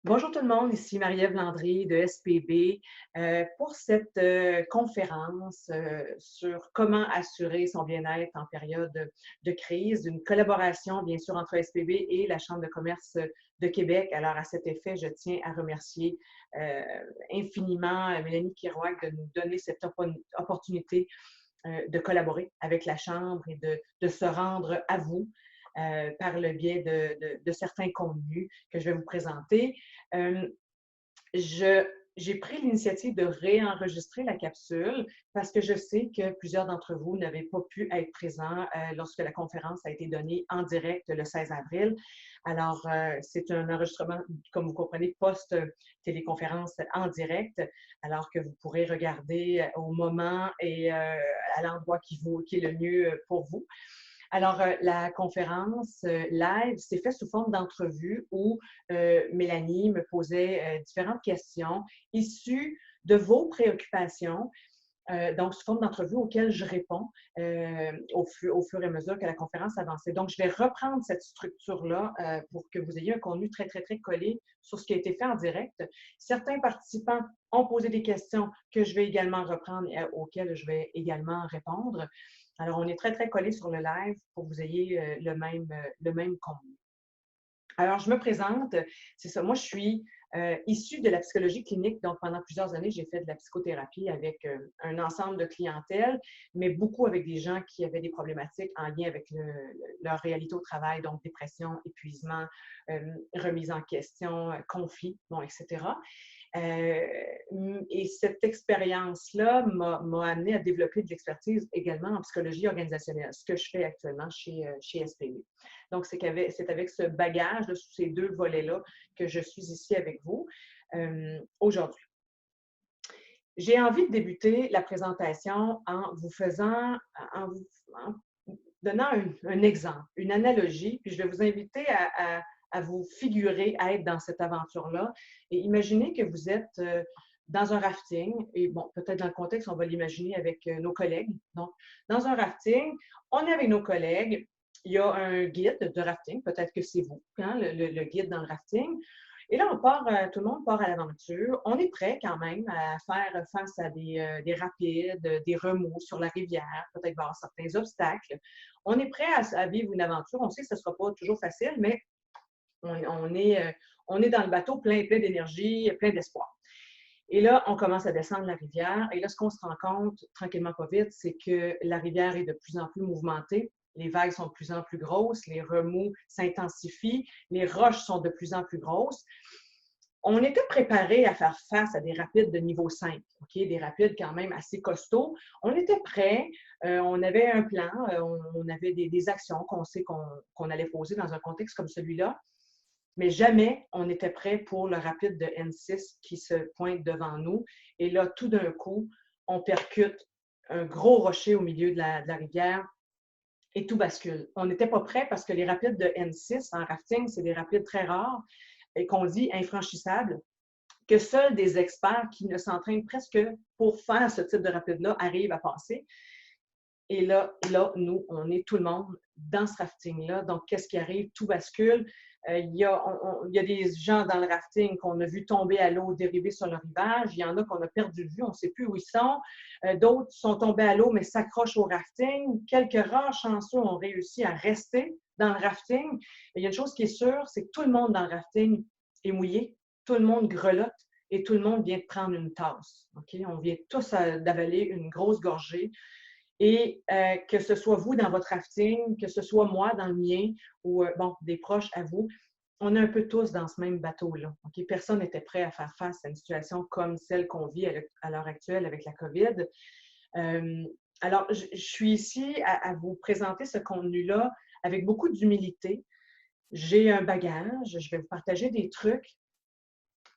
Bonjour tout le monde, ici Marie-Ève Landry de SPB pour cette conférence sur comment assurer son bien-être en période de crise, une collaboration bien sûr entre SPB et la Chambre de commerce de Québec. Alors à cet effet, je tiens à remercier euh, infiniment Mélanie Kirouac de nous donner cette opportunité de collaborer avec la Chambre et de se rendre à vous par le biais de certains contenus que je vais vous présenter. Euh, je, j'ai pris l'initiative de réenregistrer la capsule parce que je sais que plusieurs d'entre vous n'avaient pas pu être présents lorsque la conférence a été donnée en direct le 16 avril. Alors, c'est un enregistrement, comme vous comprenez, post-téléconférence en direct, alors que vous pourrez regarder au moment et à l'endroit qui est le mieux pour vous. Alors, la conférence live s'est faite sous forme d'entrevue où Mélanie me posait différentes questions issues de vos préoccupations, donc sous forme d'entrevue auxquelles je réponds au fur et à mesure que la conférence avançait. Donc, je vais reprendre cette structure-là pour que vous ayez un contenu très, très, très collé sur ce qui a été fait en direct. Certains participants ont posé des questions que je vais également reprendre et auxquelles je vais également répondre. Alors, on est très, très collé sur le live pour que vous ayez le même contenu. Alors, je me présente, c'est ça, moi je suis issue de la psychologie clinique, donc pendant plusieurs années, j'ai fait de la psychothérapie avec un ensemble de clientèle, mais beaucoup avec des gens qui avaient des problématiques en lien avec leur réalité au travail, donc dépression, épuisement, remise en question, conflit, bon, etc. Euh, et cette expérience-là m'a amené à développer de l'expertise également en psychologie organisationnelle, ce que je fais actuellement chez SPV. Donc, c'est avec ce bagage, là, sous ces deux volets-là, que je suis ici avec vous aujourd'hui. J'ai envie de débuter la présentation en vous faisant, en donnant un exemple, une analogie, puis je vais vous inviter à vous figurer, à être dans cette aventure-là. Et imaginez que vous êtes dans un rafting, et bon, peut-être dans le contexte, on va l'imaginer avec nos collègues. Donc, dans un rafting, on est avec nos collègues, il y a un guide de rafting, peut-être que c'est vous, hein, le guide dans le rafting. Et là, tout le monde part à l'aventure. On est prêt quand même à faire face à des rapides, des remous sur la rivière, peut-être voir certains obstacles. On est prêt à vivre une aventure. On sait que ce ne sera pas toujours facile, mais on est dans le bateau plein d'énergie, plein d'espoir. Et là, on commence à descendre la rivière. Et là, ce qu'on se rend compte, tranquillement pas vite, c'est que la rivière est de plus en plus mouvementée. Les vagues sont de plus en plus grosses, les remous s'intensifient, les roches sont de plus en plus grosses. On était préparé à faire face à des rapides de niveau 5, okay? Des rapides quand même assez costauds. On était prêt, on avait un plan, on avait des actions qu'on sait qu'on allait poser dans un contexte comme celui-là, mais jamais on n'était prêt pour le rapide de N6 qui se pointe devant nous. Et là, tout d'un coup, on percute un gros rocher au milieu de la rivière et tout bascule. On n'était pas prêt parce que les rapides de N6 en rafting, c'est des rapides très rares et qu'on dit infranchissables, que seuls des experts qui ne s'entraînent presque pour faire ce type de rapide-là arrivent à passer. Et là, nous, on est tout le monde dans ce rafting-là. Donc, qu'est-ce qui arrive? Tout bascule. Il y a des gens dans le rafting qu'on a vu tomber à l'eau, dériver sur le rivage. Il y en a qu'on a perdu de vue, on ne sait plus où ils sont. D'autres sont tombés à l'eau, mais s'accrochent au rafting. Quelques rares chanceux ont réussi à rester dans le rafting. Et il y a une chose qui est sûre, c'est que tout le monde dans le rafting est mouillé, tout le monde grelotte et tout le monde vient de prendre une tasse. Okay? On vient tous d'avaler une grosse gorgée. Et que ce soit vous dans votre rafting, que ce soit moi dans le mien ou bon, des proches à vous, on est un peu tous dans ce même bateau-là. Okay? Personne n'était prêt à faire face à une situation comme celle qu'on vit à l'heure actuelle avec la COVID. Euh, alors, je suis ici à vous présenter ce contenu-là avec beaucoup d'humilité. J'ai un bagage, je vais vous partager des trucs,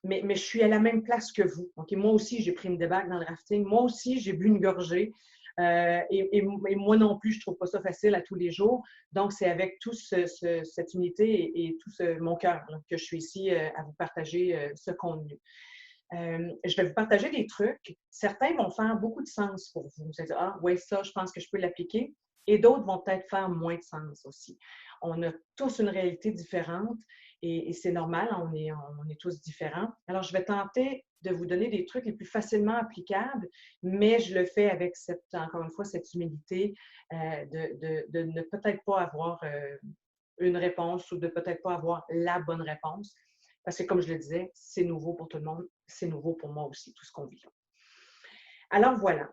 mais je suis à la même place que vous. Okay? Moi aussi, j'ai pris une débarque dans le rafting. Moi aussi, j'ai bu une gorgée. Et moi non plus, je ne trouve pas ça facile à tous les jours. Donc, c'est avec toute cette unité et tout mon cœur que je suis ici à vous partager ce contenu. Je vais vous partager des trucs. Certains vont faire beaucoup de sens pour vous. Vous allez dire, ah, oui, ça, je pense que je peux l'appliquer. Et d'autres vont peut-être faire moins de sens aussi. On a tous une réalité différente et c'est normal, on est tous différents. Alors, je vais tenter de vous donner des trucs les plus facilement applicables, mais je le fais avec encore une fois, cette humilité de ne peut-être pas avoir une réponse ou de peut-être pas avoir la bonne réponse. Parce que, comme je le disais, c'est nouveau pour tout le monde, c'est nouveau pour moi aussi, tout ce qu'on vit. Alors, voilà.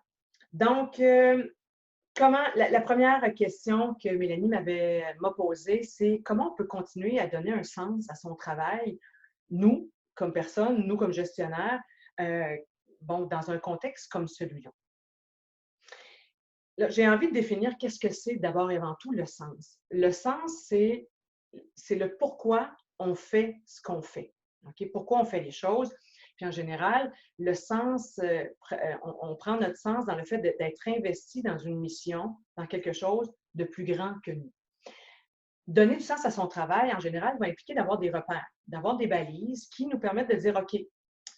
Donc, la première question que Mélanie m'a posée, c'est comment on peut continuer à donner un sens à son travail, nous, comme personne, nous, comme gestionnaire, dans un contexte comme celui-là. Là, j'ai envie de définir qu'est-ce que c'est d'abord et avant tout le sens. Le sens, c'est le pourquoi on fait ce qu'on fait. Okay? Pourquoi on fait les choses. Puis en général, le sens, on prend notre sens dans le fait d'être investi dans une mission, dans quelque chose de plus grand que nous. Donner du sens à son travail, en général, va impliquer d'avoir des repères, d'avoir des balises qui nous permettent de dire, OK,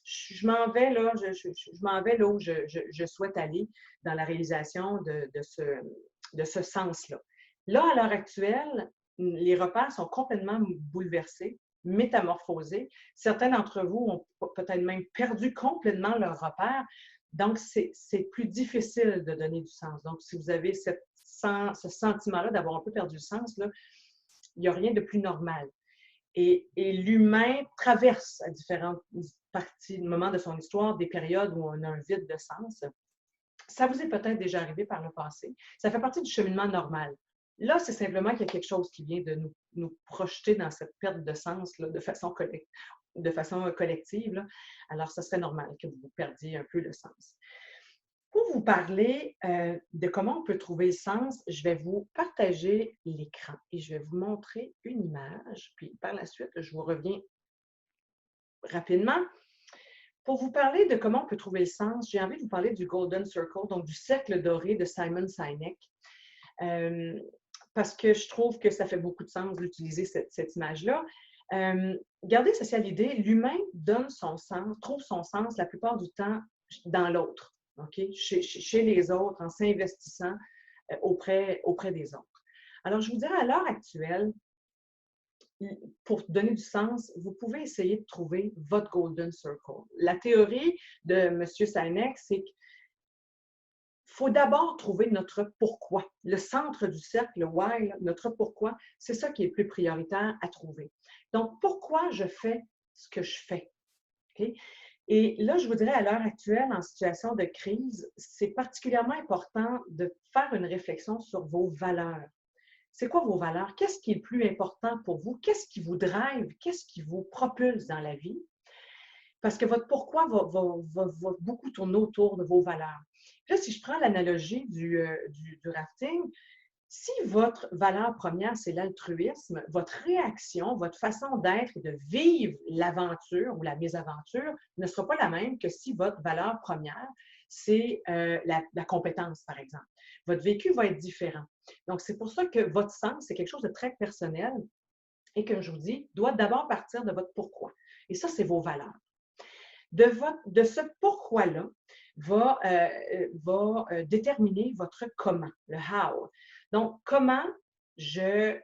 je m'en vais là, je m'en vais là où je souhaite aller dans la réalisation de ce sens-là. Là, à l'heure actuelle, les repères sont complètement bouleversés, métamorphosés. Certains d'entre vous ont peut-être même perdu complètement leurs repères. Donc, c'est plus difficile de donner du sens. Donc, si vous avez ce sentiment-là d'avoir un peu perdu le sens, là, il n'y a rien de plus normal. Et l'humain traverse à différentes moments de son histoire des périodes où on a un vide de sens. Ça vous est peut-être déjà arrivé par le passé. Ça fait partie du cheminement normal. Là, c'est simplement qu'il y a quelque chose qui vient de nous projeter dans cette perte de sens là, de façon collective. Là. Alors, ce serait normal que vous perdiez un peu le sens. Pour vous parler de comment on peut trouver le sens, je vais vous partager l'écran et je vais vous montrer une image. Puis par la suite, je vous reviens rapidement. Pour vous parler de comment on peut trouver le sens, j'ai envie de vous parler du Golden Circle, donc du cercle doré de Simon Sinek. Parce que je trouve que ça fait beaucoup de sens d'utiliser cette image-là. Gardez ceci à l'idée, l'humain donne son sens, trouve son sens la plupart du temps dans l'autre. Okay? Chez les autres, en s'investissant auprès des autres. Alors, je vous dirais, à l'heure actuelle, pour donner du sens, vous pouvez essayer de trouver votre Golden Circle. La théorie de M. Sinek, c'est qu'il faut d'abord trouver notre pourquoi. Le centre du cercle, le why, notre pourquoi, c'est ça qui est le plus prioritaire à trouver. Donc, pourquoi je fais ce que je fais? Okay? Et là, je vous dirais, à l'heure actuelle, en situation de crise, c'est particulièrement important de faire une réflexion sur vos valeurs. C'est quoi vos valeurs? Qu'est-ce qui est le plus important pour vous? Qu'est-ce qui vous drive? Qu'est-ce qui vous propulse dans la vie? Parce que votre pourquoi va beaucoup tourner autour de vos valeurs. Là, si je prends l'analogie du rafting, si votre valeur première, c'est l'altruisme, votre réaction, votre façon d'être et de vivre l'aventure ou la mésaventure ne sera pas la même que si votre valeur première, c'est la compétence, par exemple. Votre vécu va être différent. Donc, c'est pour ça que votre sens, c'est quelque chose de très personnel et, comme je vous dis, doit d'abord partir de votre pourquoi. Et ça, c'est vos valeurs. De ce pourquoi-là va déterminer votre comment, le how. Donc, comment je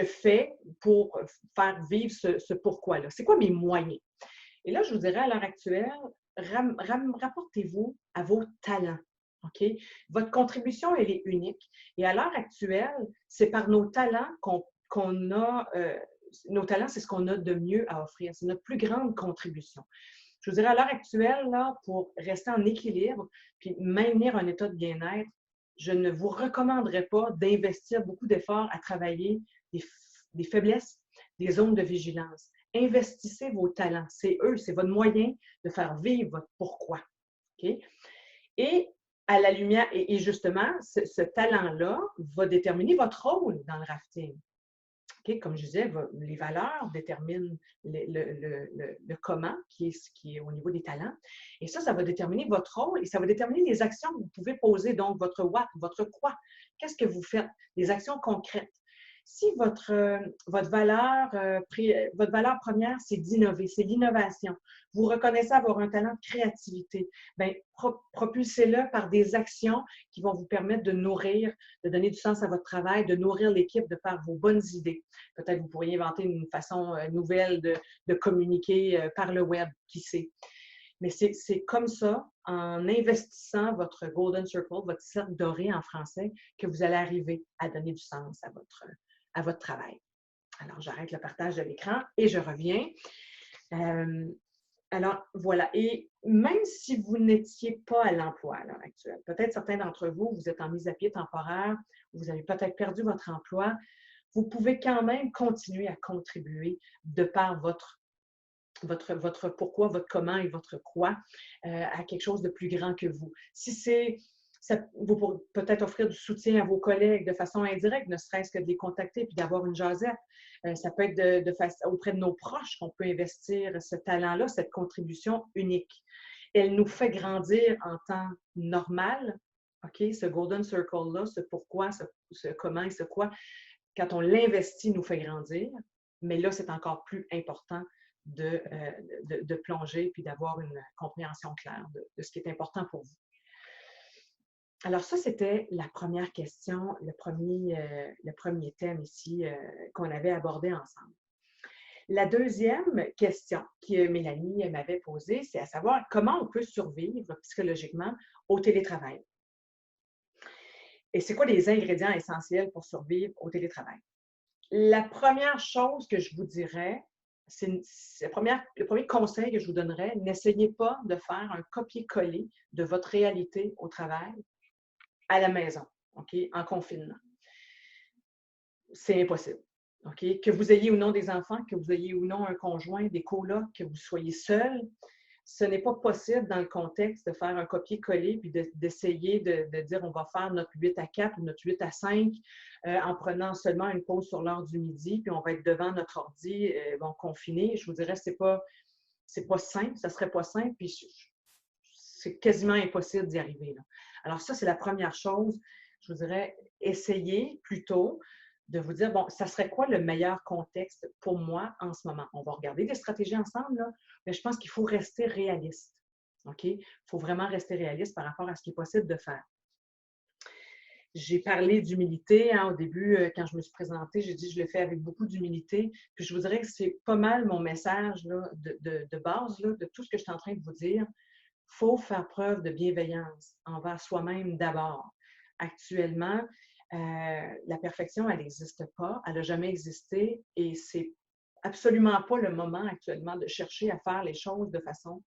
fais pour faire vivre ce pourquoi-là? C'est quoi mes moyens? Et là, je vous dirais, à l'heure actuelle, rapportez-vous à vos talents. OK? Votre contribution, elle est unique. Et à l'heure actuelle, c'est par nos talents qu'on a... nos talents, c'est ce qu'on a de mieux à offrir. C'est notre plus grande contribution. Je vous dirais, à l'heure actuelle, là, pour rester en équilibre puis maintenir un état de bien-être, je ne vous recommanderais pas d'investir beaucoup d'efforts à travailler des faiblesses, des zones de vigilance. Investissez vos talents. C'est eux, c'est votre moyen de faire vivre votre pourquoi. Okay? Et à la lumière, et justement, ce talent-là va déterminer votre rôle dans le rafting. Okay? Comme je disais, les valeurs déterminent le comment, qui est au niveau des talents. Et ça va déterminer votre rôle et ça va déterminer les actions que vous pouvez poser. Donc, votre what, votre quoi. Qu'est-ce que vous faites? Des actions concrètes. Si votre valeur première, c'est d'innover, c'est l'innovation, vous reconnaissez avoir un talent de créativité, bien, propulsez-le par des actions qui vont vous permettre de nourrir, de donner du sens à votre travail, de nourrir l'équipe de par vos bonnes idées. Peut-être vous pourriez inventer une façon nouvelle de communiquer par le web, qui sait. Mais c'est comme ça, en investissant votre Golden Circle, votre cercle doré en français, que vous allez arriver à donner du sens à votre travail. Alors, j'arrête le partage de l'écran et je reviens. Alors, voilà. Et même si vous n'étiez pas à l'emploi à l'heure actuelle, peut-être certains d'entre vous, vous êtes en mise à pied temporaire, vous avez peut-être perdu votre emploi, vous pouvez quand même continuer à contribuer de par votre pourquoi, votre comment et votre quoi à quelque chose de plus grand que vous. Si c'est, vous pourrez peut-être offrir du soutien à vos collègues de façon indirecte, ne serait-ce que de les contacter puis d'avoir une jasette. Ça peut être auprès de nos proches qu'on peut investir ce talent-là, cette contribution unique. Elle nous fait grandir en temps normal, OK? Ce Golden Circle-là, ce pourquoi, ce comment et ce quoi, quand on l'investit, nous fait grandir. Mais là, c'est encore plus important de plonger puis d'avoir une compréhension claire de ce qui est important pour vous. Alors ça, c'était la première question, le premier thème ici qu'on avait abordé ensemble. La deuxième question que Mélanie m'avait posée, c'est à savoir comment on peut survivre psychologiquement au télétravail. Et c'est quoi les ingrédients essentiels pour survivre au télétravail? La première chose que je vous dirais, le premier conseil que je vous donnerais, n'essayez pas de faire un copier-coller de votre réalité au travail à la maison, OK, en confinement. C'est impossible. OK? Que vous ayez ou non des enfants, que vous ayez ou non un conjoint, des colocs, que vous soyez seul, ce n'est pas possible dans le contexte de faire un copier-coller puis d'essayer de dire on va faire notre 8 à 4 ou notre 8 à 5 en prenant seulement une pause sur l'heure du midi, puis on va être devant notre ordi, confiné. Je vous dirais, c'est pas simple, ça serait pas simple, puis c'est quasiment impossible d'y arriver, là. Alors ça, c'est la première chose. Je vous dirais, essayez plutôt de vous dire, bon, ça serait quoi le meilleur contexte pour moi en ce moment? On va regarder des stratégies ensemble, là, mais je pense qu'il faut rester réaliste. OK? Il faut vraiment rester réaliste par rapport à ce qui est possible de faire. J'ai parlé d'humilité au début, quand je me suis présentée, j'ai dit je le fais avec beaucoup d'humilité. Puis je vous dirais que c'est pas mal mon message là, de base, là, de tout ce que je suis en train de vous dire. Il faut faire preuve de bienveillance envers soi-même d'abord. Actuellement, la perfection, elle n'existe pas, elle n'a jamais existé et c'est absolument pas le moment actuellement de chercher à faire les choses de façon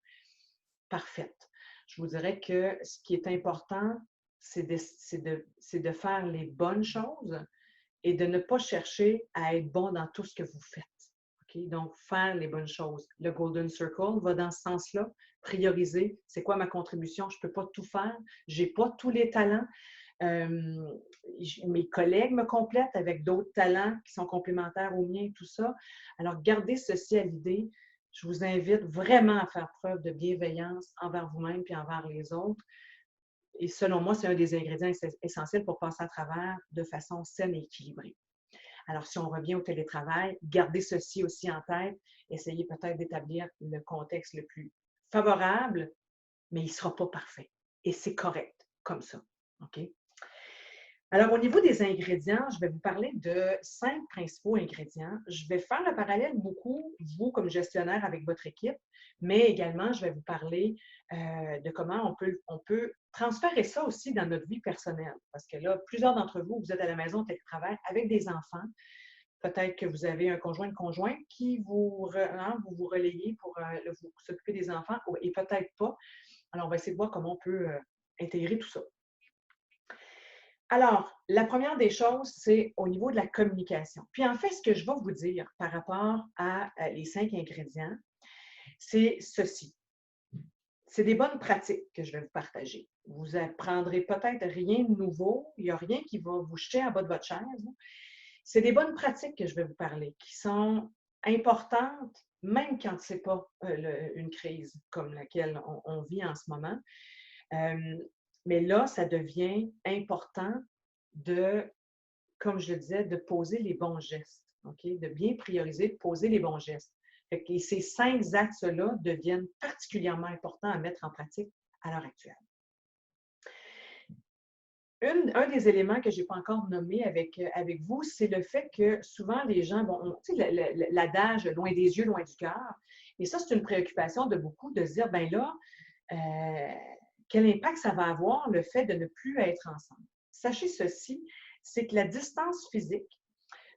parfaite. Je vous dirais que ce qui est important, c'est de faire les bonnes choses et de ne pas chercher à être bon dans tout ce que vous faites. Okay? Donc, faire les bonnes choses. Le Golden Circle va dans ce sens-là. Prioriser, c'est quoi ma contribution? Je ne peux pas tout faire. Je n'ai pas tous les talents. Mes collègues me complètent avec d'autres talents qui sont complémentaires aux miens, tout ça. Alors, gardez ceci à l'idée. Je vous invite vraiment à faire preuve de bienveillance envers vous-même et envers les autres. Et selon moi, c'est un des ingrédients essentiels pour passer à travers de façon saine et équilibrée. Alors, si on revient au télétravail, gardez ceci aussi en tête. Essayez peut-être d'établir le contexte le plus favorable, mais il ne sera pas parfait. Et c'est correct comme ça. OK? Alors, au niveau des ingrédients, je vais vous parler de 5 principaux ingrédients. Je vais faire le parallèle beaucoup, vous, comme gestionnaire avec votre équipe, mais également, je vais vous parler de comment on peut transférer ça aussi dans notre vie personnelle. Parce que là, plusieurs d'entre vous, vous êtes à la maison télétravail avec des enfants. Peut-être que vous avez un conjoint, une conjointe qui vous relayez pour vous s'occuper des enfants, et peut-être pas. Alors, on va essayer de voir comment on peut intégrer tout ça. Alors, la première des choses, c'est au niveau de la communication. Puis en fait, ce que je vais vous dire par rapport à les 5 ingrédients, c'est ceci. C'est des bonnes pratiques que je vais vous partager. Vous n'apprendrez peut-être rien de nouveau, il n'y a rien qui va vous jeter en bas de votre chaise. C'est des bonnes pratiques que je vais vous parler, qui sont importantes, même quand ce n'est pas une crise comme laquelle on vit en ce moment. Mais là, ça devient important de comme je le disais, de poser les bons gestes, OK? De bien prioriser, de poser les bons gestes. Fait que ces 5 axes-là deviennent particulièrement importants à mettre en pratique à l'heure actuelle. Un des éléments que je n'ai pas encore nommé avec vous, c'est le fait que souvent les gens, bon, tu sais, l'adage loin des yeux, loin du cœur, et ça, c'est une préoccupation de beaucoup de se dire, ben là, quel impact ça va avoir le fait de ne plus être ensemble. Sachez ceci, c'est que la distance physique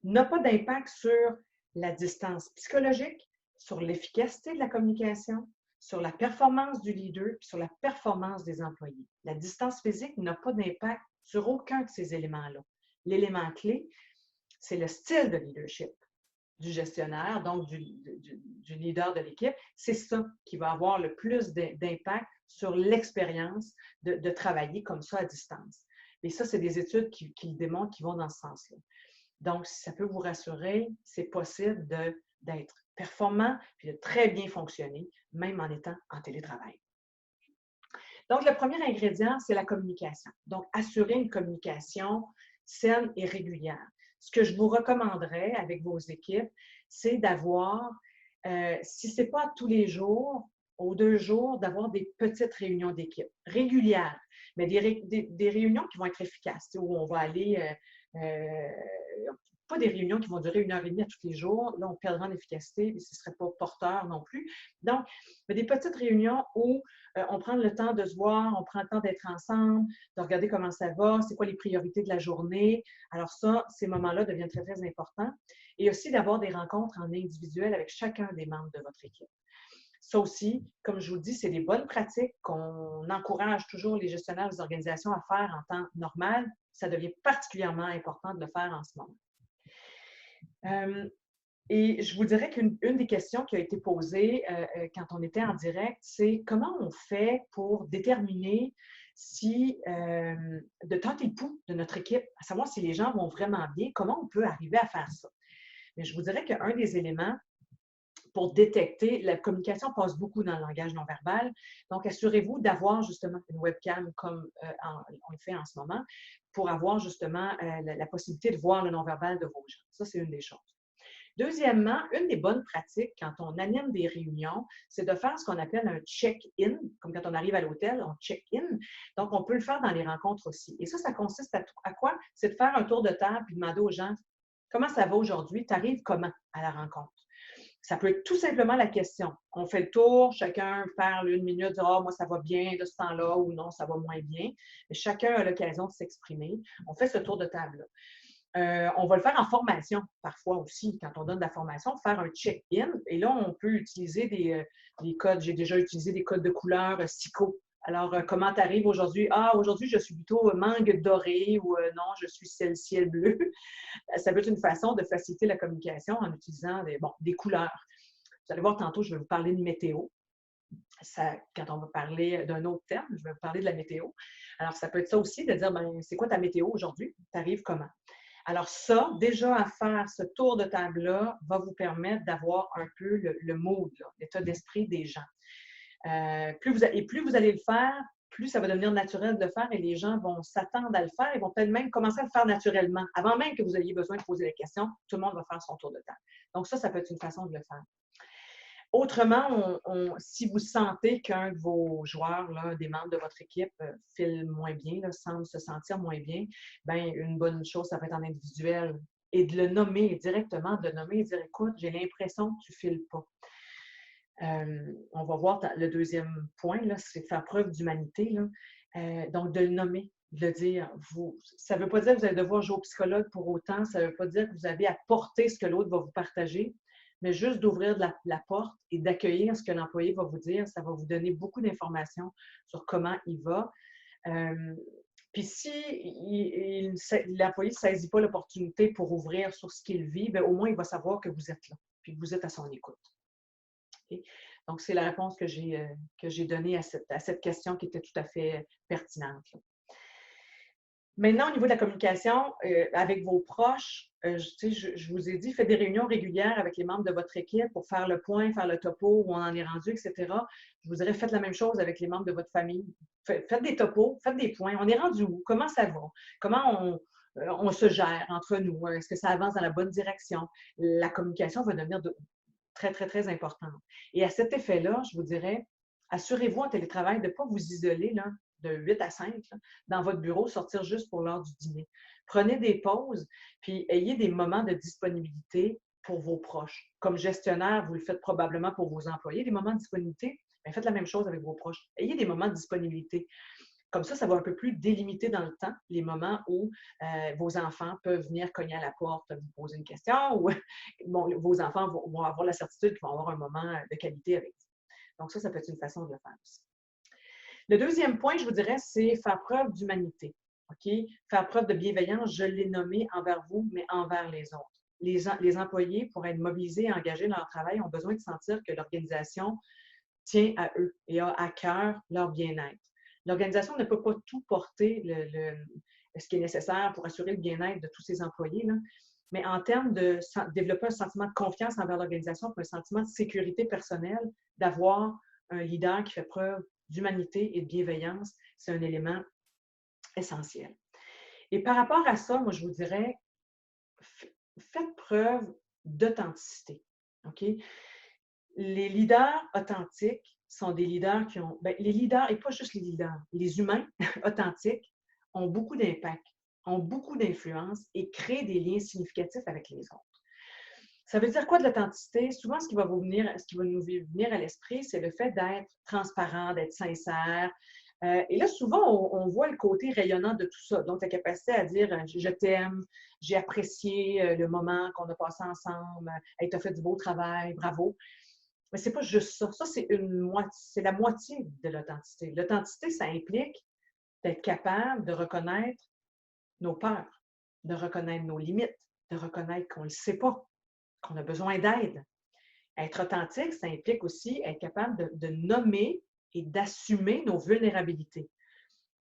n'a pas d'impact sur la distance psychologique, sur l'efficacité de la communication, sur la performance du leader, puis sur la performance des employés. La distance physique n'a pas d'impact sur aucun de ces éléments-là. L'élément clé, c'est le style de leadership du gestionnaire, donc du leader de l'équipe. C'est ça qui va avoir le plus d'impact sur l'expérience de travailler comme ça à distance. Et ça, c'est des études qui le démontrent, qui vont dans ce sens-là. Donc, si ça peut vous rassurer, c'est possible d'être performant et de très bien fonctionner, même en étant en télétravail. Donc, le premier ingrédient, c'est la communication. Donc, assurer une communication saine et régulière. Ce que je vous recommanderais avec vos équipes, c'est d'avoir, si ce n'est pas tous les jours, aux 2 jours, d'avoir des petites réunions d'équipe régulières, mais des réunions qui vont être efficaces, où on va aller, pas des réunions qui vont durer 1h30 à tous les jours, là on perdra en efficacité et ce ne serait pas porteur non plus. Donc, mais des petites réunions où on prend le temps de se voir, on prend le temps d'être ensemble, de regarder comment ça va, c'est quoi les priorités de la journée. Alors ça, ces moments-là deviennent très, très importants. Et aussi d'avoir des rencontres en individuel avec chacun des membres de votre équipe. Ça aussi, comme je vous le dis, c'est des bonnes pratiques qu'on encourage toujours les gestionnaires des organisations à faire en temps normal. Ça devient particulièrement important de le faire en ce moment. Et je vous dirais qu'une des questions qui a été posée quand on était en direct, c'est comment on fait pour déterminer si, de tenter le pouls de notre équipe, à savoir si les gens vont vraiment bien, comment on peut arriver à faire ça? Mais je vous dirais qu'un des éléments pour détecter, la communication passe beaucoup dans le langage non verbal, donc assurez-vous d'avoir justement une webcam comme on le fait en ce moment, pour avoir justement la possibilité de voir le non verbal de vos gens. Ça, c'est une des choses. Deuxièmement, une des bonnes pratiques quand on anime des réunions, c'est de faire ce qu'on appelle un check-in, comme quand on arrive à l'hôtel, on check-in. Donc, on peut le faire dans les rencontres aussi. Et ça consiste à quoi? C'est de faire un tour de table et demander aux gens, comment ça va aujourd'hui? Tu arrives comment à la rencontre? Ça peut être tout simplement la question. On fait le tour, chacun parle 1 minute, dit « Ah, moi, ça va bien de ce temps-là » ou « Non, ça va moins bien ». Mais chacun a l'occasion de s'exprimer. On fait ce tour de table-là. On va le faire en formation parfois aussi, quand on donne de la formation, faire un check-in. Et là, on peut utiliser des codes. J'ai déjà utilisé des codes de couleur SICO. Alors, comment tu arrives aujourd'hui? Ah, aujourd'hui, je suis plutôt mangue dorée ou non, je suis ciel bleu. Ça peut être une façon de faciliter la communication en utilisant des couleurs. Vous allez voir tantôt, je vais vous parler de météo. Quand on va parler d'un autre terme, je vais vous parler de la météo. Alors, ça peut être ça aussi, de dire, ben, c'est quoi ta météo aujourd'hui? Tu arrives comment? Alors ça, déjà à faire ce tour de table-là, va vous permettre d'avoir un peu le mood, l'état d'esprit des gens. Plus vous allez le faire, plus ça va devenir naturel de le faire et les gens vont s'attendre à le faire et vont peut-être même commencer à le faire naturellement. Avant même que vous ayez besoin de poser la question, tout le monde va faire son tour de table. Donc ça peut être une façon de le faire. Autrement, si vous sentez qu'un de vos joueurs, là, des membres de votre équipe, file moins bien, là, semble se sentir moins bien, bien, une bonne chose, ça peut être en individuel. Et de le nommer directement, de le nommer et dire, écoute, j'ai l'impression que tu ne files pas. On va voir le deuxième point, c'est de faire preuve d'humanité. Donc, de le nommer, de le dire. Ça ne veut pas dire que vous allez devoir jouer au psychologue pour autant, ça ne veut pas dire que vous avez à porter ce que l'autre va vous partager, mais juste d'ouvrir la porte et d'accueillir ce que l'employé va vous dire, ça va vous donner beaucoup d'informations sur comment il va. Puis si l'employé ne saisit pas l'opportunité pour ouvrir sur ce qu'il vit, bien, au moins il va savoir que vous êtes là, puis que vous êtes à son écoute. Okay? Donc, c'est la réponse que j'ai donnée à cette question qui était tout à fait pertinente. Maintenant, au niveau de la communication avec vos proches, je vous ai dit, faites des réunions régulières avec les membres de votre équipe pour faire le point, faire le topo, où on en est rendu, etc. Je vous dirais, faites la même chose avec les membres de votre famille. Faites des topos, faites des points. On est rendu où? Comment ça va? Comment on se gère entre nous? Est-ce que ça avance dans la bonne direction? La communication va devenir très, très, très importante. Et à cet effet-là, je vous dirais, assurez-vous en télétravail de ne pas vous isoler là, de 8 à 5 là, dans votre bureau, sortir juste pour l'heure du dîner. Prenez des pauses, puis ayez des moments de disponibilité pour vos proches. Comme gestionnaire, vous le faites probablement pour vos employés, des moments de disponibilité, bien, faites la même chose avec vos proches. Ayez des moments de disponibilité. Comme ça va un peu plus délimiter dans le temps les moments où vos enfants peuvent venir cogner à la porte, vous poser une question, ou bon, vos enfants vont avoir la certitude qu'ils vont avoir un moment de qualité avec vous. Donc ça peut être une façon de le faire aussi. Le deuxième point, je vous dirais, c'est faire preuve d'humanité. OK? Faire preuve de bienveillance, je l'ai nommé envers vous, mais envers les autres. Les employés, pour être mobilisés et engagés dans leur travail, ont besoin de sentir que l'organisation tient à eux et a à cœur leur bien-être. L'organisation ne peut pas tout porter ce qui est nécessaire pour assurer le bien-être de tous ses employés, là. Mais en termes de développer un sentiment de confiance envers l'organisation, un sentiment de sécurité personnelle, d'avoir un leader qui fait preuve d'humanité et de bienveillance, c'est un élément essentiel. Et par rapport à ça, moi, je vous dirais, faites preuve d'authenticité. OK? Les leaders authentiques sont des leaders qui ont. Bien, les leaders, et pas juste les leaders, les humains authentiques ont beaucoup d'impact, ont beaucoup d'influence et créent des liens significatifs avec les autres. Ça veut dire quoi de l'authenticité? Souvent, ce qui va nous venir à l'esprit, c'est le fait d'être transparent, d'être sincère. Et là, souvent, on voit le côté rayonnant de tout ça. Donc, la capacité à dire je t'aime, j'ai apprécié le moment qu'on a passé ensemble, hey, tu as fait du beau travail, bravo. Mais c'est pas juste ça. Ça, c'est la moitié de l'authenticité. L'authenticité, ça implique d'être capable de reconnaître nos peurs, de reconnaître nos limites, de reconnaître qu'on ne le sait pas, qu'on a besoin d'aide. Être authentique, ça implique aussi être capable de nommer et d'assumer nos vulnérabilités.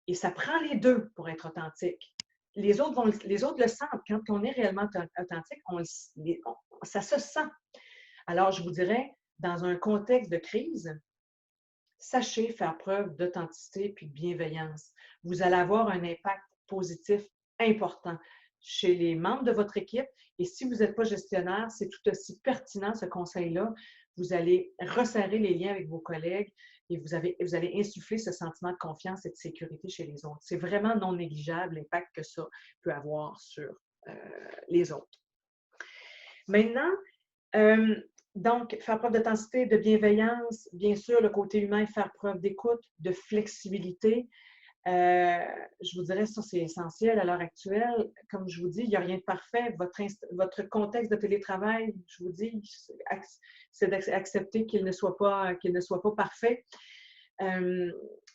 Et ça prend les deux pour être authentique. Les autres le sentent. Quand on est réellement authentique, ça se sent. Alors, je vous dirais, dans un contexte de crise, sachez faire preuve d'authenticité puis de bienveillance. Vous allez avoir un impact positif important chez les membres de votre équipe. Et si vous n'êtes pas gestionnaire, c'est tout aussi pertinent ce conseil-là. Vous allez resserrer les liens avec vos collègues et vous allez insuffler ce sentiment de confiance et de sécurité chez les autres. C'est vraiment non négligeable l'impact que ça peut avoir sur les autres. Maintenant, donc, faire preuve d'authenticité, de bienveillance, bien sûr, le côté humain, faire preuve d'écoute, de flexibilité. Je vous dirais, ça, c'est essentiel à l'heure actuelle. Comme je vous dis, il n'y a rien de parfait. Votre contexte de télétravail, je vous dis, c'est d'accepter qu'il ne soit pas parfait.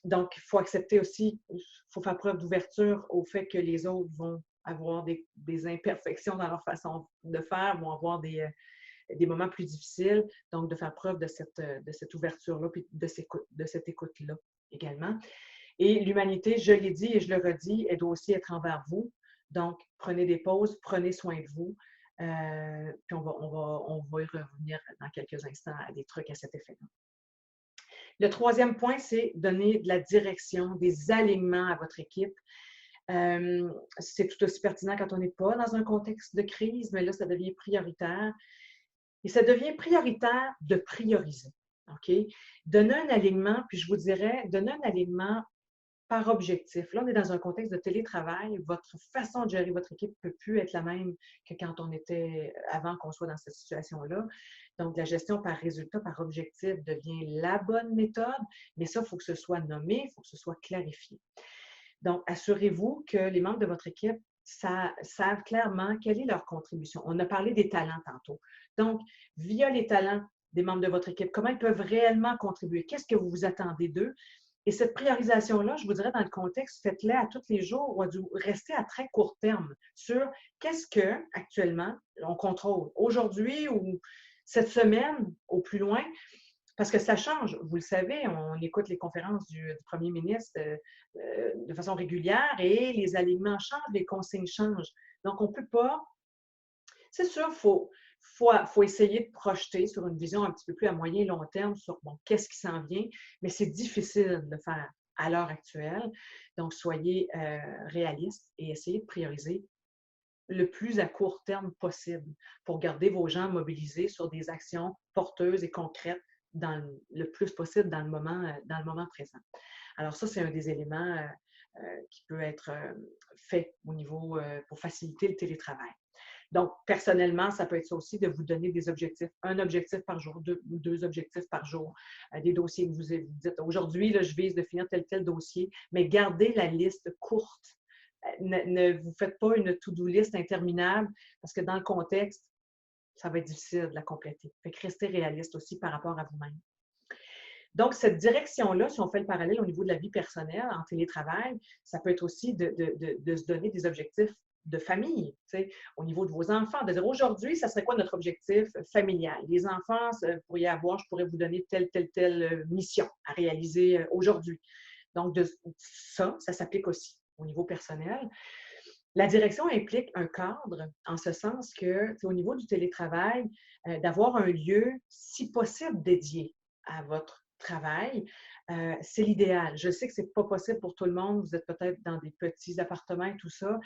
Donc, il faut accepter aussi, il faut faire preuve d'ouverture au fait que les autres vont avoir des imperfections dans leur façon de faire, vont avoir des moments plus difficiles, donc de faire preuve de cette ouverture-là, puis de cette écoute-là également. Et l'humanité, je l'ai dit et je le redis, elle doit aussi être envers vous. Donc, prenez des pauses, prenez soin de vous. Puis on va y revenir dans quelques instants à des trucs à cet effet-là. Le troisième point, c'est donner de la direction, des alignements à votre équipe. C'est tout aussi pertinent quand on n'est pas dans un contexte de crise, mais là, ça devient prioritaire. Et ça devient prioritaire de prioriser. OK? Donner un alignement, puis je vous dirais, donner un alignement par objectif. Là, on est dans un contexte de télétravail. Votre façon de gérer votre équipe ne peut plus être la même que quand on était avant qu'on soit dans cette situation-là. Donc, la gestion par résultat, par objectif devient la bonne méthode, mais ça, il faut que ce soit nommé, il faut que ce soit clarifié. Donc, assurez-vous que les membres de votre équipe savent clairement quelle est leur contribution. On a parlé des talents tantôt. Donc, via les talents des membres de votre équipe, comment ils peuvent réellement contribuer? Qu'est-ce que vous vous attendez d'eux? Et cette priorisation-là, je vous dirais, dans le contexte, faites-la à tous les jours ou restez à très court terme sur qu'est-ce que actuellement on contrôle aujourd'hui ou cette semaine au plus loin. Parce que ça change, vous le savez, on écoute les conférences du premier ministre de façon régulière et les alignements changent, les consignes changent. Donc, on ne peut pas. C'est sûr, il faut essayer de projeter sur une vision un petit peu plus à moyen et long terme sur qu'est-ce qui s'en vient, mais c'est difficile de le faire à l'heure actuelle. Donc, soyez réalistes et essayez de prioriser le plus à court terme possible pour garder vos gens mobilisés sur des actions porteuses et concrètes le plus possible dans le moment présent. Alors ça, c'est un des éléments qui peut être fait au niveau pour faciliter le télétravail. Donc, personnellement, ça peut être ça aussi, de vous donner des objectifs. Un objectif par jour, deux objectifs par jour, des dossiers que vous dites. Aujourd'hui, je vise de finir tel dossier, mais gardez la liste courte. Ne vous faites pas une to-do list interminable parce que dans le contexte, ça va être difficile de la compléter. Fait que restez réaliste aussi par rapport à vous-même. Donc, cette direction-là, si on fait le parallèle au niveau de la vie personnelle en télétravail, ça peut être aussi de se donner des objectifs de famille, au niveau de vos enfants, de dire aujourd'hui, ça serait quoi notre objectif familial? Les enfants, je pourrais vous donner telle mission à réaliser aujourd'hui. Donc, ça s'applique aussi au niveau personnel. La direction implique un cadre, en ce sens que, au niveau du télétravail, d'avoir un lieu, si possible, dédié à votre travail, c'est l'idéal. Je sais que ce n'est pas possible pour tout le monde. Vous êtes peut-être dans des petits appartements et tout ça,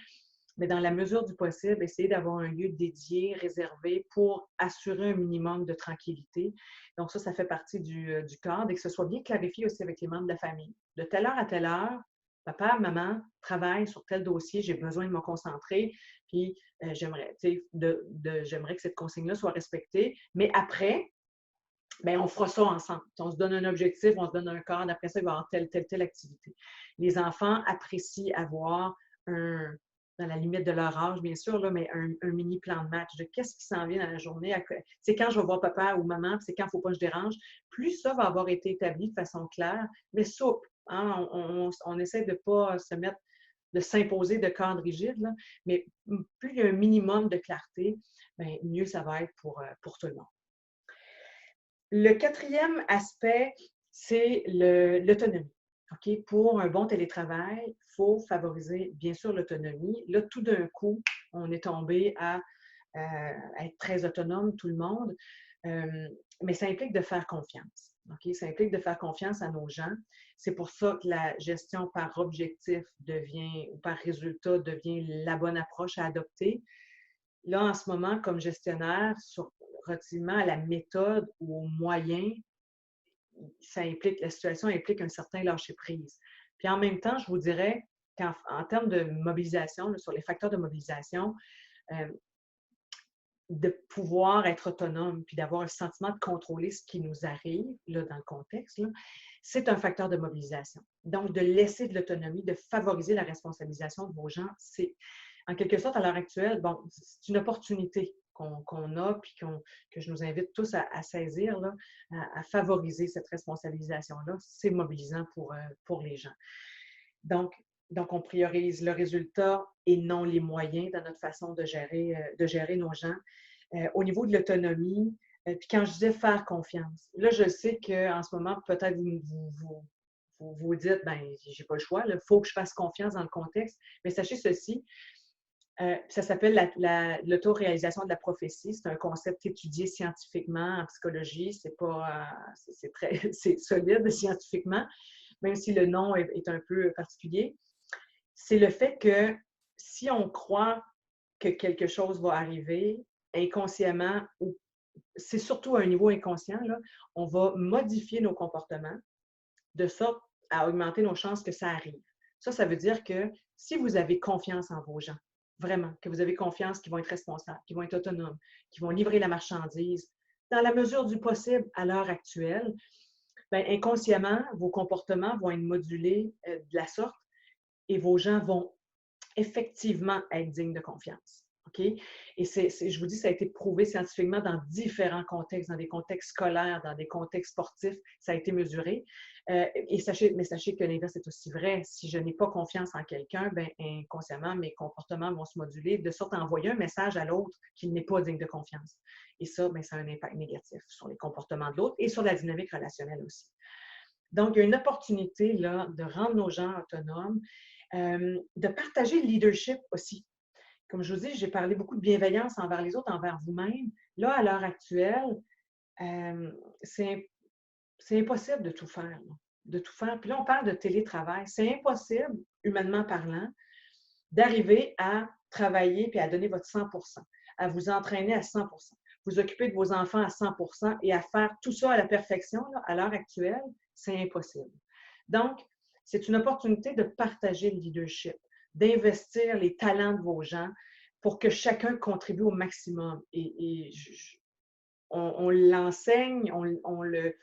mais dans la mesure du possible, essayez d'avoir un lieu dédié, réservé pour assurer un minimum de tranquillité. Donc ça fait partie du cadre et que ce soit bien clarifié aussi avec les membres de la famille. De telle heure à telle heure, papa, maman travaille sur tel dossier, j'ai besoin de me concentrer, puis j'aimerais que cette consigne-là soit respectée. Mais après, bien, on fera ça ensemble. On se donne un objectif, on se donne un cadre. Après ça, il va y avoir telle activité. Les enfants apprécient avoir dans la limite de leur âge, bien sûr, là, mais un mini plan de match de qu'est-ce qui s'en vient dans la journée. C'est quand je vais voir papa ou maman, c'est quand il ne faut pas que je dérange. Plus ça va avoir été établi de façon claire, mais souple. Hein, on essaie de ne pas de s'imposer de cadre rigide, là, mais plus il y a un minimum de clarté, bien, mieux ça va être pour tout le monde. Le quatrième aspect, c'est l'autonomie. OK? Pour un bon télétravail, il faut favoriser, bien sûr, l'autonomie. Là, tout d'un coup, on est tombé à être très autonome, tout le monde, mais ça implique de faire confiance. OK? Ça implique de faire confiance à nos gens. C'est pour ça que la gestion par objectif ou par résultat devient la bonne approche à adopter. Là, en ce moment, comme gestionnaire, relativement à la méthode ou aux moyens, la situation implique un certain lâcher-prise. Puis en même temps, je vous dirais qu'en termes de mobilisation, là, sur les facteurs de mobilisation, de pouvoir être autonome puis d'avoir un sentiment de contrôler ce qui nous arrive, là, dans le contexte, c'est un facteur de mobilisation. Donc, de laisser de l'autonomie, de favoriser la responsabilisation de vos gens, c'est, en quelque sorte, à l'heure actuelle, bon, c'est une opportunité qu'on a puis que je nous invite tous à saisir, là, à favoriser cette responsabilisation-là. C'est mobilisant pour les gens. Donc, on priorise le résultat et non les moyens dans notre façon de gérer nos gens. Au niveau de l'autonomie, puis quand je disais faire confiance, là, je sais qu'en ce moment, peut-être vous dites, ben j'ai pas le choix, il faut que je fasse confiance dans le contexte, mais sachez ceci, ça s'appelle l'autoréalisation de la prophétie. C'est un concept étudié scientifiquement en psychologie. C'est solide scientifiquement, même si le nom est un peu particulier. C'est le fait que si on croit que quelque chose va arriver inconsciemment, ou c'est surtout à un niveau inconscient, là, on va modifier nos comportements de sorte à augmenter nos chances que ça arrive. Ça veut dire que si vous avez confiance en vos gens, vraiment, que vous avez confiance qu'ils vont être responsables, qu'ils vont être autonomes, qu'ils vont livrer la marchandise, dans la mesure du possible à l'heure actuelle, bien, inconsciemment, vos comportements vont être modulés de la sorte et vos gens vont effectivement être dignes de confiance. OK? Et je vous dis, ça a été prouvé scientifiquement dans différents contextes, dans des contextes scolaires, dans des contextes sportifs, ça a été mesuré. Mais sachez que l'inverse est aussi vrai. Si je n'ai pas confiance en quelqu'un, bien, inconsciemment, mes comportements vont se moduler de sorte à envoyer un message à l'autre qu'il n'est pas digne de confiance. Et ça, bien, ça a un impact négatif sur les comportements de l'autre et sur la dynamique relationnelle aussi. Donc, il y a une opportunité là, de rendre nos gens autonomes, de partager le leadership aussi. Comme je vous dis, j'ai parlé beaucoup de bienveillance envers les autres, envers vous-même. Là, à l'heure actuelle, c'est impossible de tout faire. De tout faire. Puis là, on parle de télétravail. C'est impossible, humainement parlant, d'arriver à travailler puis à donner votre 100%, à vous entraîner à 100%, vous occuper de vos enfants à 100% et à faire tout ça à la perfection, là, à l'heure actuelle, c'est impossible. Donc, c'est une opportunité de partager le leadership, d'investir les talents de vos gens pour que chacun contribue au maximum. On l'enseigne, on le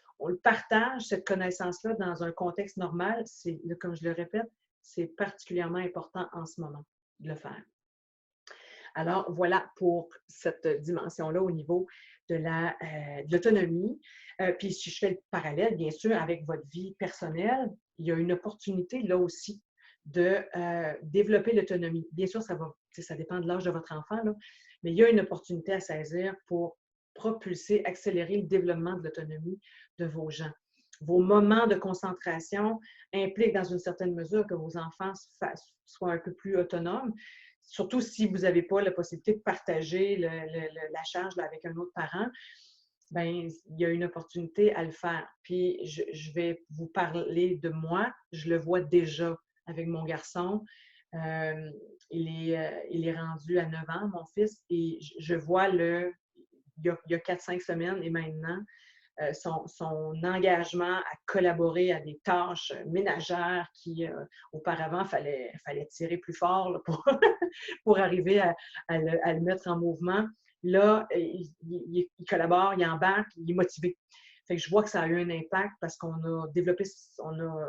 partage, cette connaissance-là, dans un contexte normal. Comme je le répète, c'est particulièrement important en ce moment de le faire. Alors, voilà pour cette dimension-là au niveau de l'autonomie. Puis, si je fais le parallèle, bien sûr, avec votre vie personnelle, il y a une opportunité là aussi de développer l'autonomie. Bien sûr, ça dépend de l'âge de votre enfant, là, mais il y a une opportunité à saisir pour propulser, accélérer le développement de l'autonomie de vos gens. Vos moments de concentration impliquent dans une certaine mesure que vos enfants soient un peu plus autonomes, surtout si vous n'avez pas la possibilité de partager la charge là, avec un autre parent. Bien, il y a une opportunité à le faire. Puis, je vais vous parler de moi. Je le vois déjà avec mon garçon. Il est rendu à 9 ans, mon fils, et je vois il y a 4-5 semaines et maintenant, son engagement à collaborer à des tâches ménagères qui, auparavant, fallait tirer plus fort là, pour arriver à le mettre en mouvement. Là, il collabore, il embarque, il est motivé. Fait que je vois que ça a eu un impact parce qu'on a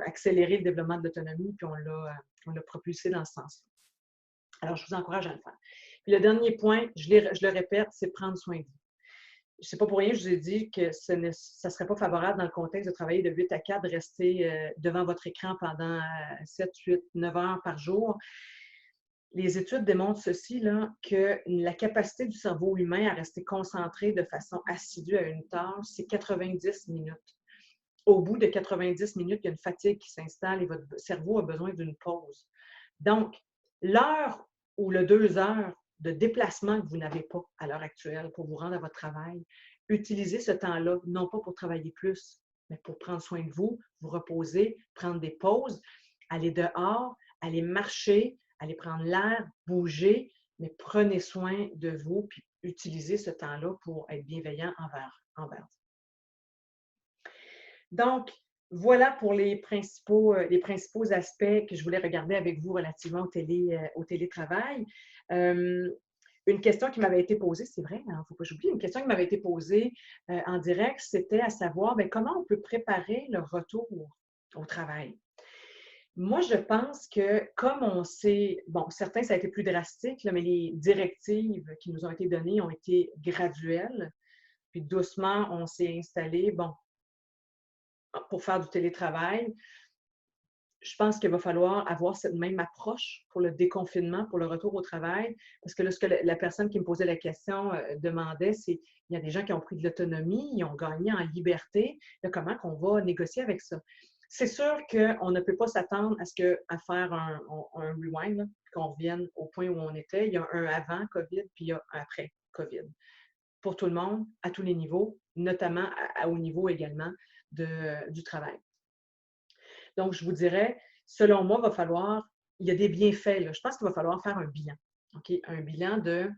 accéléré le développement de l'autonomie puis on l'a propulsé dans ce sens-là. Alors, je vous encourage à le faire. Puis le dernier point, je le répète, c'est prendre soin de vous. Je ne sais pas pour rien, je vous ai dit que ça ne serait pas favorable dans le contexte de travailler de 8 à 4, de rester devant votre écran pendant 7, 8, 9 heures par jour. Les études démontrent ceci, là, que la capacité du cerveau humain à rester concentré de façon assidue à une tâche, c'est 90 minutes. Au bout de 90 minutes, il y a une fatigue qui s'installe et votre cerveau a besoin d'une pause. Donc, l'heure ou le 2 heures de déplacement que vous n'avez pas à l'heure actuelle pour vous rendre à votre travail, utilisez ce temps-là, non pas pour travailler plus, mais pour prendre soin de vous, vous reposer, prendre des pauses, aller dehors, aller marcher, aller prendre l'air, bouger, mais prenez soin de vous, puis utilisez ce temps-là pour être bienveillant envers vous. Donc, voilà pour les principaux aspects que je voulais regarder avec vous relativement au télétravail. Une question qui m'avait été posée, c'est vrai, il ne faut pas j'oublie, une question qui m'avait été posée en direct, c'était à savoir comment on peut préparer le retour au travail. Moi, je pense que comme on sait, bon, certains, ça a été plus drastique, là, mais les directives qui nous ont été données ont été graduelles, puis doucement, on s'est installé, bon, pour faire du télétravail. Je pense qu'il va falloir avoir cette même approche pour le déconfinement, pour le retour au travail, parce que là, ce que la personne qui me posait la question demandait, c'est il y a des gens qui ont pris de l'autonomie, ils ont gagné en liberté, là, comment qu'on va négocier avec ça? C'est sûr qu'on ne peut pas s'attendre à faire un rewind, là, qu'on revienne au point où on était. Il y a un avant COVID, puis il y a un après COVID. Pour tout le monde, à tous les niveaux, notamment au niveau également du travail. Donc, je vous dirais, selon moi, il y a des bienfaits, là. Je pense qu'il va falloir faire un bilan. OK? Un bilan de,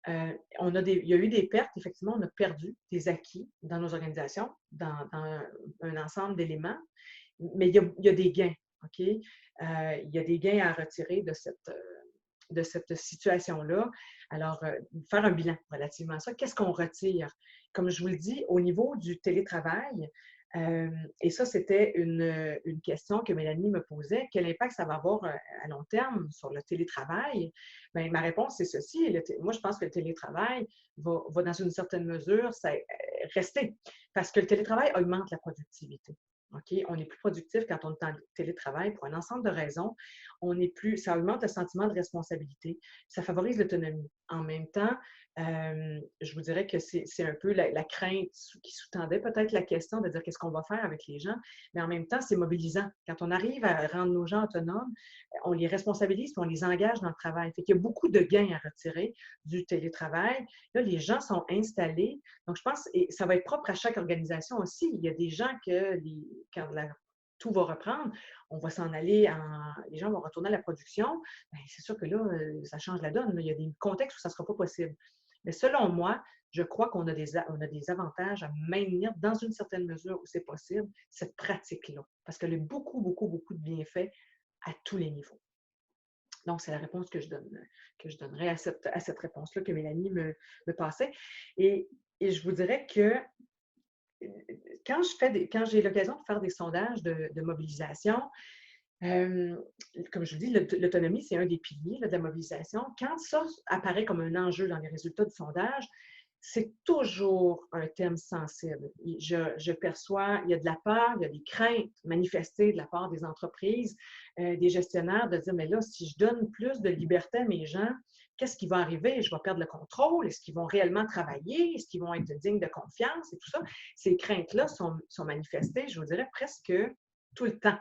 il y a eu des pertes, effectivement, on a perdu des acquis dans nos organisations, dans un ensemble d'éléments, mais il y a des gains. OK? Il y a des gains à retirer de cette situation-là. Alors, faire un bilan relativement à ça. Qu'est-ce qu'on retire? Comme je vous le dis, au niveau du télétravail, et ça, c'était une question que Mélanie me posait. Quel impact ça va avoir à long terme sur le télétravail? Bien, ma réponse, c'est ceci. Moi, je pense que le télétravail va dans une certaine mesure, rester parce que le télétravail augmente la productivité. OK? On est plus productif quand on est en télétravail pour un ensemble de raisons. Ça augmente le sentiment de responsabilité. Ça favorise l'autonomie. En même temps, je vous dirais que c'est un peu la crainte qui sous-tendait peut-être la question de dire qu'est-ce qu'on va faire avec les gens, mais en même temps, c'est mobilisant. Quand on arrive à rendre nos gens autonomes, on les responsabilise et on les engage dans le travail. Fait qu'il y a beaucoup de gains à retirer du télétravail. Là, les gens sont installés. Donc, je pense, et ça va être propre à chaque organisation aussi. Il y a des gens que quand tout va reprendre, on va s'en aller les gens vont retourner à la production, ben, c'est sûr que là, ça change la donne, là. Il y a des contextes où ça ne sera pas possible. Mais selon moi, je crois qu'on a on a des avantages à maintenir, dans une certaine mesure où c'est possible, cette pratique-là. Parce qu'elle a beaucoup, beaucoup, beaucoup de bienfaits à tous les niveaux. Donc, c'est la réponse que je donnerais à cette réponse-là que Mélanie me passait. Et je vous dirais que quand j'ai l'occasion de faire des sondages de mobilisation, comme je vous dis, l'autonomie, c'est un des piliers là, de la mobilisation. Quand ça apparaît comme un enjeu dans les résultats du sondage, c'est toujours un thème sensible. Je perçois, il y a de la peur, il y a des craintes manifestées de la part des entreprises, des gestionnaires, de dire, mais là, si je donne plus de liberté à mes gens, qu'est-ce qui va arriver? Je vais perdre le contrôle? Est-ce qu'ils vont réellement travailler? Est-ce qu'ils vont être dignes de confiance? Et tout ça, ces craintes-là sont manifestées, je vous dirais, presque tout le temps.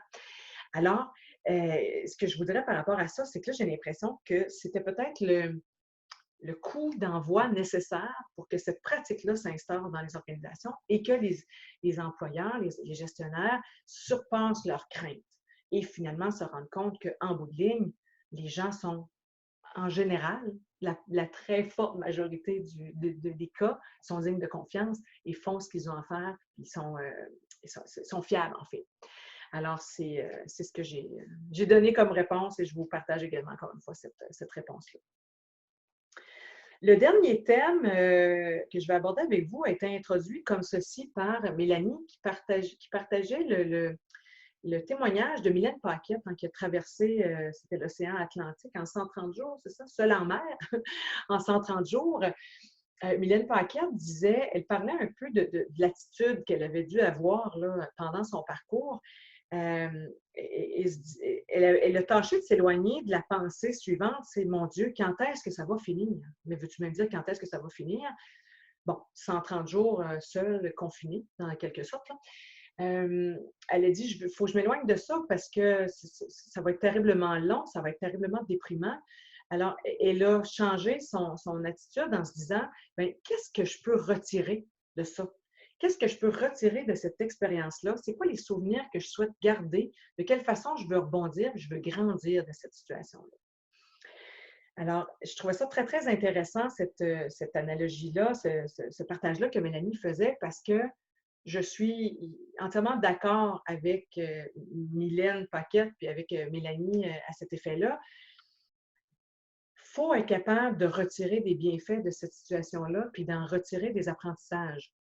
Alors, ce que je vous dirais par rapport à ça, c'est que là, j'ai l'impression que c'était peut-être le coup d'envoi nécessaire pour que cette pratique-là s'instaure dans les organisations et que les employeurs, les gestionnaires surpassent leurs craintes et finalement se rendent compte qu'en bout de ligne, les gens sont, en général, la très forte majorité des cas sont dignes de confiance et font ce qu'ils ont à faire, ils sont fiables, en fait. Alors, c'est ce que j'ai donné comme réponse et je vous partage également, encore une fois, cette réponse-là. Le dernier thème que je vais aborder avec vous a été introduit comme ceci par Mélanie qui partageait le témoignage de Mylène Paquette qui a traversé c'était l'océan Atlantique en 130 jours, c'est ça, seule en mer, en 130 jours. Mylène Paquette disait, elle parlait un peu de l'attitude qu'elle avait dû avoir là, pendant son parcours. Elle a tâché de s'éloigner de la pensée suivante, c'est mon Dieu, quand est-ce que ça va finir? Mais veux-tu me dire quand est-ce que ça va finir? Bon, 130 jours seule, confinée, dans quelque sorte. Là. Elle a dit, il faut que je m'éloigne de ça parce que ça va être terriblement long, ça va être terriblement déprimant. Alors, elle a changé son attitude en se disant, bien, qu'est-ce que je peux retirer de ça? Qu'est-ce que je peux retirer de cette expérience-là? C'est quoi les souvenirs que je souhaite garder? De quelle façon je veux rebondir, je veux grandir de cette situation-là? Alors, je trouvais ça très, très intéressant, cette analogie-là, ce partage-là que Mélanie faisait, parce que je suis entièrement d'accord avec Mylène Paquette puis avec Mélanie à cet effet-là. Il faut être capable de retirer des bienfaits de cette situation-là puis d'en retirer des apprentissages.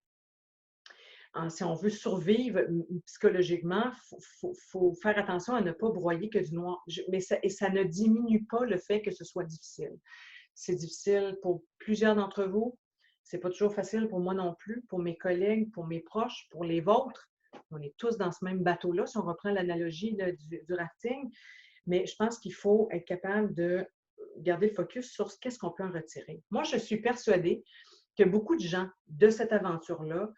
Si on veut survivre psychologiquement, il faut faire attention à ne pas broyer que du noir. Mais ça ne diminue pas le fait que ce soit difficile. C'est difficile pour plusieurs d'entre vous. C'est pas toujours facile pour moi non plus, pour mes collègues, pour mes proches, pour les vôtres. On est tous dans ce même bateau-là, si on reprend l'analogie du rafting. Mais je pense qu'il faut être capable de garder le focus sur qu'est-ce qu'on peut en retirer. Moi, je suis persuadée que beaucoup de gens de cette aventure-là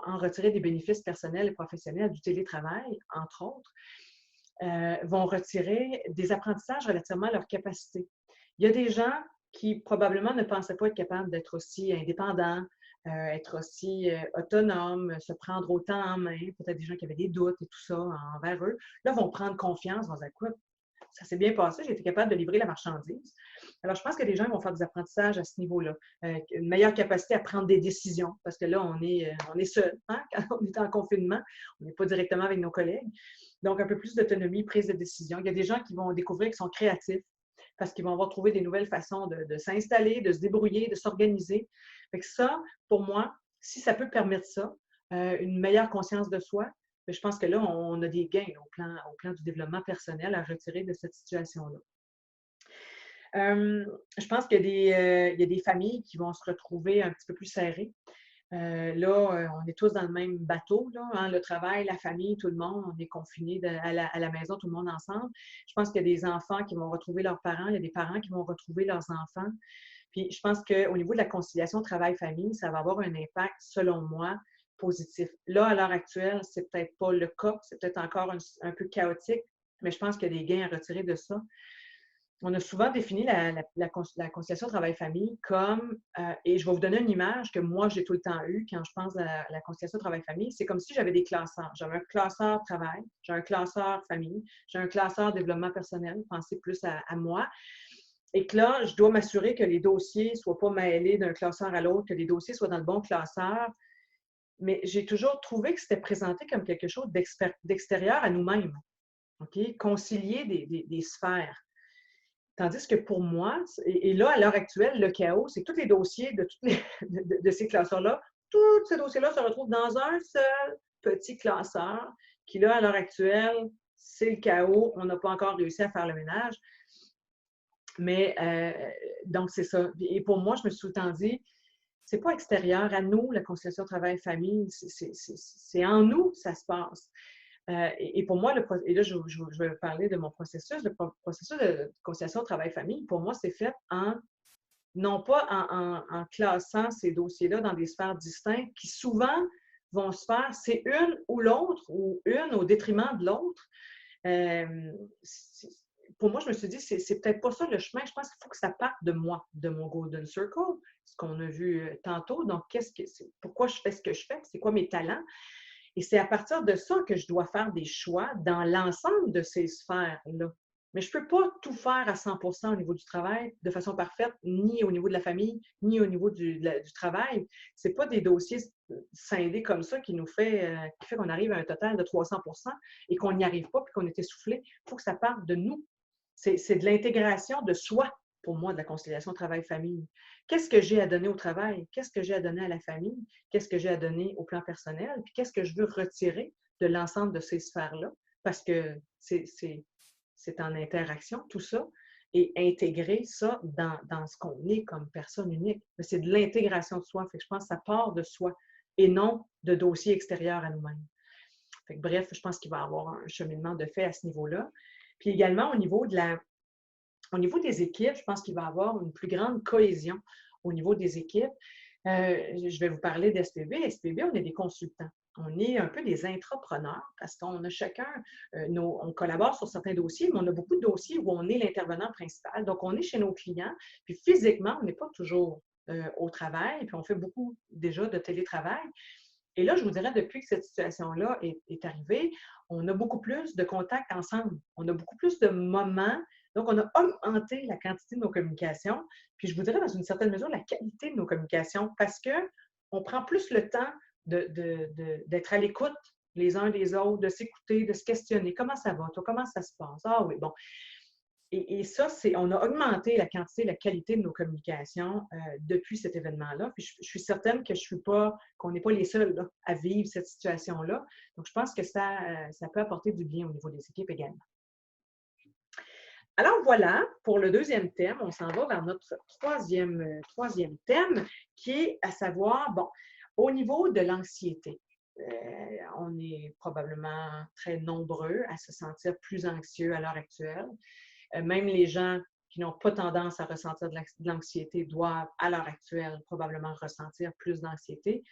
en retirer des bénéfices personnels et professionnels du télétravail, entre autres, vont retirer des apprentissages relativement à leur capacité. Il y a des gens qui probablement ne pensaient pas être capables d'être aussi indépendants, être aussi autonomes, se prendre autant en main, peut-être des gens qui avaient des doutes et tout ça envers eux, là, vont prendre confiance, vont dire, quoi, ça s'est bien passé, j'ai été capable de livrer la marchandise. Alors, je pense que les gens vont faire des apprentissages à ce niveau-là. Une meilleure capacité à prendre des décisions, parce que là, on est seul. Hein? Quand on est en confinement, on n'est pas directement avec nos collègues. Donc, un peu plus d'autonomie, prise de décision. Il y a des gens qui vont découvrir qu'ils sont créatifs parce qu'ils vont avoir trouvé des nouvelles façons de s'installer, de se débrouiller, de s'organiser. Fait que ça, pour moi, si ça peut permettre ça, une meilleure conscience de soi, je pense que là, on a des gains au plan du développement personnel à retirer de cette situation-là. Je pense qu'il y a des familles qui vont se retrouver un petit peu plus serrées. Là, on est tous dans le même bateau, là, hein, le travail, la famille, tout le monde, on est confinés à la maison, tout le monde ensemble. Je pense qu'il y a des enfants qui vont retrouver leurs parents, il y a des parents qui vont retrouver leurs enfants. Puis je pense qu'au niveau de la conciliation travail-famille, ça va avoir un impact, selon moi, positif. Là, à l'heure actuelle, c'est peut-être pas le cas, c'est peut-être encore un peu chaotique, mais je pense qu'il y a des gains à retirer de ça. on a souvent défini la conciliation travail-famille comme, et je vais vous donner une image que moi, j'ai tout le temps eue quand je pense à la conciliation travail-famille, c'est comme si j'avais des classeurs. J'avais un classeur travail, j'ai un classeur famille, j'ai un classeur développement personnel, pensez plus à moi, et que là, je dois m'assurer que les dossiers ne soient pas mêlés d'un classeur à l'autre, que les dossiers soient dans le bon classeur. Mais j'ai toujours trouvé que c'était présenté comme quelque chose d'extérieur à nous-mêmes. OK? Concilier des sphères. Tandis que pour moi, et là, à l'heure actuelle, le chaos, c'est que tous les dossiers de ces classeurs-là, tous ces dossiers-là se retrouvent dans un seul petit classeur qui, là, à l'heure actuelle, c'est le chaos. On n'a pas encore réussi à faire le ménage. Mais donc, c'est ça. Et pour moi, je me suis tout le temps dit, c'est pas extérieur à nous, la conciliation travail-famille, c'est en nous que ça se passe. Et pour moi, et là, je vais parler de mon processus. Le processus de conciliation travail-famille, pour moi, c'est fait non pas en classant ces dossiers-là dans des sphères distinctes qui souvent vont se faire, c'est une ou l'autre, ou une au détriment de l'autre. Pour moi, je me suis dit, c'est peut-être pas ça le chemin. Je pense qu'il faut que ça parte de moi, de mon Golden Circle, ce qu'on a vu tantôt. Donc, pourquoi je fais ce que je fais? C'est quoi mes talents? Et c'est à partir de ça que je dois faire des choix dans l'ensemble de ces sphères-là. Mais je ne peux pas tout faire à 100 au niveau du travail de façon parfaite, ni au niveau de la famille, ni au niveau du travail. Ce n'est pas des dossiers scindés comme ça qui fait qu'on arrive à un total de 300 et qu'on n'y arrive pas puis qu'on est essoufflé. Il faut que ça parte de nous. C'est de l'intégration de soi, pour moi, de la conciliation travail-famille. Qu'est-ce que j'ai à donner au travail? Qu'est-ce que j'ai à donner à la famille? Qu'est-ce que j'ai à donner au plan personnel? Puis qu'est-ce que je veux retirer de l'ensemble de ces sphères-là? Parce que c'est en interaction, tout ça, et intégrer ça dans ce qu'on est comme personne unique. Mais c'est de l'intégration de soi. Fait que je pense que ça part de soi et non de dossiers extérieurs à nous-mêmes. Fait que, bref, je pense qu'il va y avoir un cheminement de fait à ce niveau-là. Puis également, au niveau des équipes, je pense qu'il va y avoir une plus grande cohésion au niveau des équipes. Je vais vous parler d'SPB. SPB, on est des consultants. On est un peu des intrapreneurs parce qu'on a chacun, on collabore sur certains dossiers, mais on a beaucoup de dossiers où on est l'intervenant principal. Donc, on est chez nos clients, puis physiquement, on n'est pas toujours au travail, puis on fait beaucoup déjà de télétravail. Et là, je vous dirais, depuis que cette situation-là est arrivée, on a beaucoup plus de contacts ensemble. On a beaucoup plus de moments. Donc, on a augmenté la quantité de nos communications. Puis, je vous dirais, dans une certaine mesure, la qualité de nos communications parce qu'on prend plus le temps d'être à l'écoute les uns des autres, de s'écouter, de se questionner. Comment ça va? Toi, comment ça se passe? Ah oui, bon. Et ça, on a augmenté la quantité et la qualité de nos communications depuis cet événement-là. Puis je suis certaine qu'on n'est pas les seuls là, à vivre cette situation-là. Donc, je pense que ça peut apporter du bien au niveau des équipes également. Alors voilà, pour le deuxième thème, on s'en va vers notre troisième thème, qui est à savoir, bon, au niveau de l'anxiété. On est probablement très nombreux à se sentir plus anxieux à l'heure actuelle. Même les gens qui n'ont pas tendance à ressentir de l'anxiété doivent, à l'heure actuelle, probablement ressentir plus d'anxiété.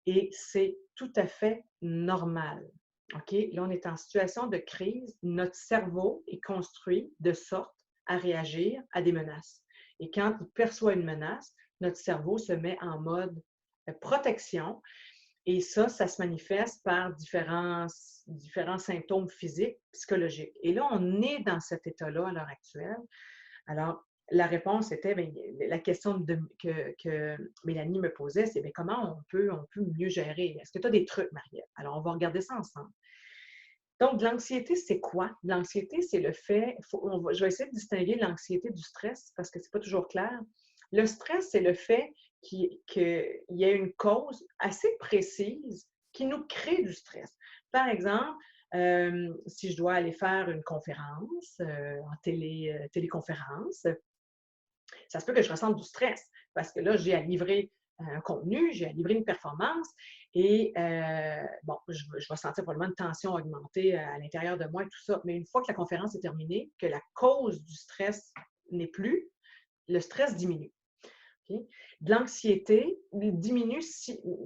Et c'est tout à fait normal. OK? Là, on est en situation de crise. Notre cerveau est construit de sorte à réagir à des menaces. Et quand il perçoit une menace, notre cerveau se met en mode protection. Et ça se manifeste par différents symptômes physiques, psychologiques. Et là, on est dans cet état-là à l'heure actuelle. Alors, la réponse était, bien, la question que Mélanie me posait, c'est bien, comment on peut mieux gérer? Est-ce que tu as des trucs, Marielle? Alors, on va regarder ça ensemble. Donc, l'anxiété, c'est quoi? L'anxiété, c'est le fait, je vais essayer de distinguer l'anxiété du stress parce que ce n'est pas toujours clair. Le stress, c'est le fait qu'il y ait une cause assez précise qui nous crée du stress. Par exemple, si je dois aller faire une conférence en téléconférence, ça se peut que je ressente du stress parce que là, j'ai à livrer un contenu, j'ai à livrer une performance et bon, je vais sentir probablement une tension augmentée à l'intérieur de moi et tout ça. Mais une fois que la conférence est terminée, que la cause du stress n'est plus, le stress diminue. Okay? De l'anxiété diminue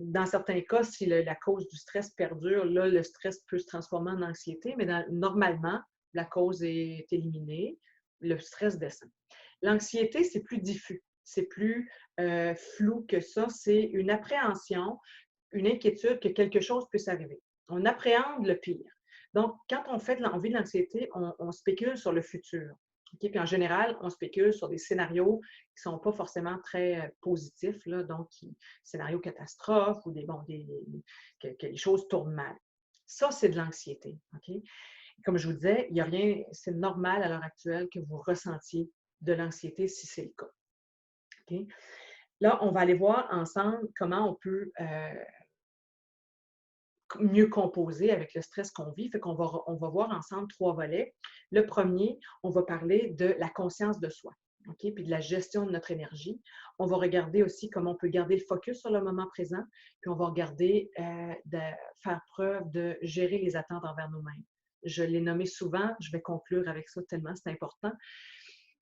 dans certains cas, si la cause du stress perdure, là, le stress peut se transformer en anxiété, mais normalement, la cause est éliminée le stress descend. L'anxiété, c'est plus diffus, c'est plus flou que ça. C'est une appréhension, une inquiétude que quelque chose puisse arriver. On appréhende le pire. Donc, quand on vit de l'anxiété, on spécule sur le futur. Okay? Puis en général, on spécule sur des scénarios qui ne sont pas forcément très positifs, là, donc scénarios catastrophes ou que les choses tournent mal. Ça, c'est de l'anxiété. Okay? Comme je vous disais, il n'y a rien, c'est normal à l'heure actuelle que vous ressentiez de l'anxiété si c'est le cas. Okay? Là, on va aller voir ensemble comment on peut mieux composer avec le stress qu'on vit. Fait qu'on on va voir ensemble 3 volets. Le premier, on va parler de la conscience de soi, okay? Puis de la gestion de notre énergie. On va regarder aussi comment on peut garder le focus sur le moment présent, puis on va regarder de faire preuve de gérer les attentes envers nous-mêmes. Je l'ai nommé souvent, je vais conclure avec ça tellement c'est important.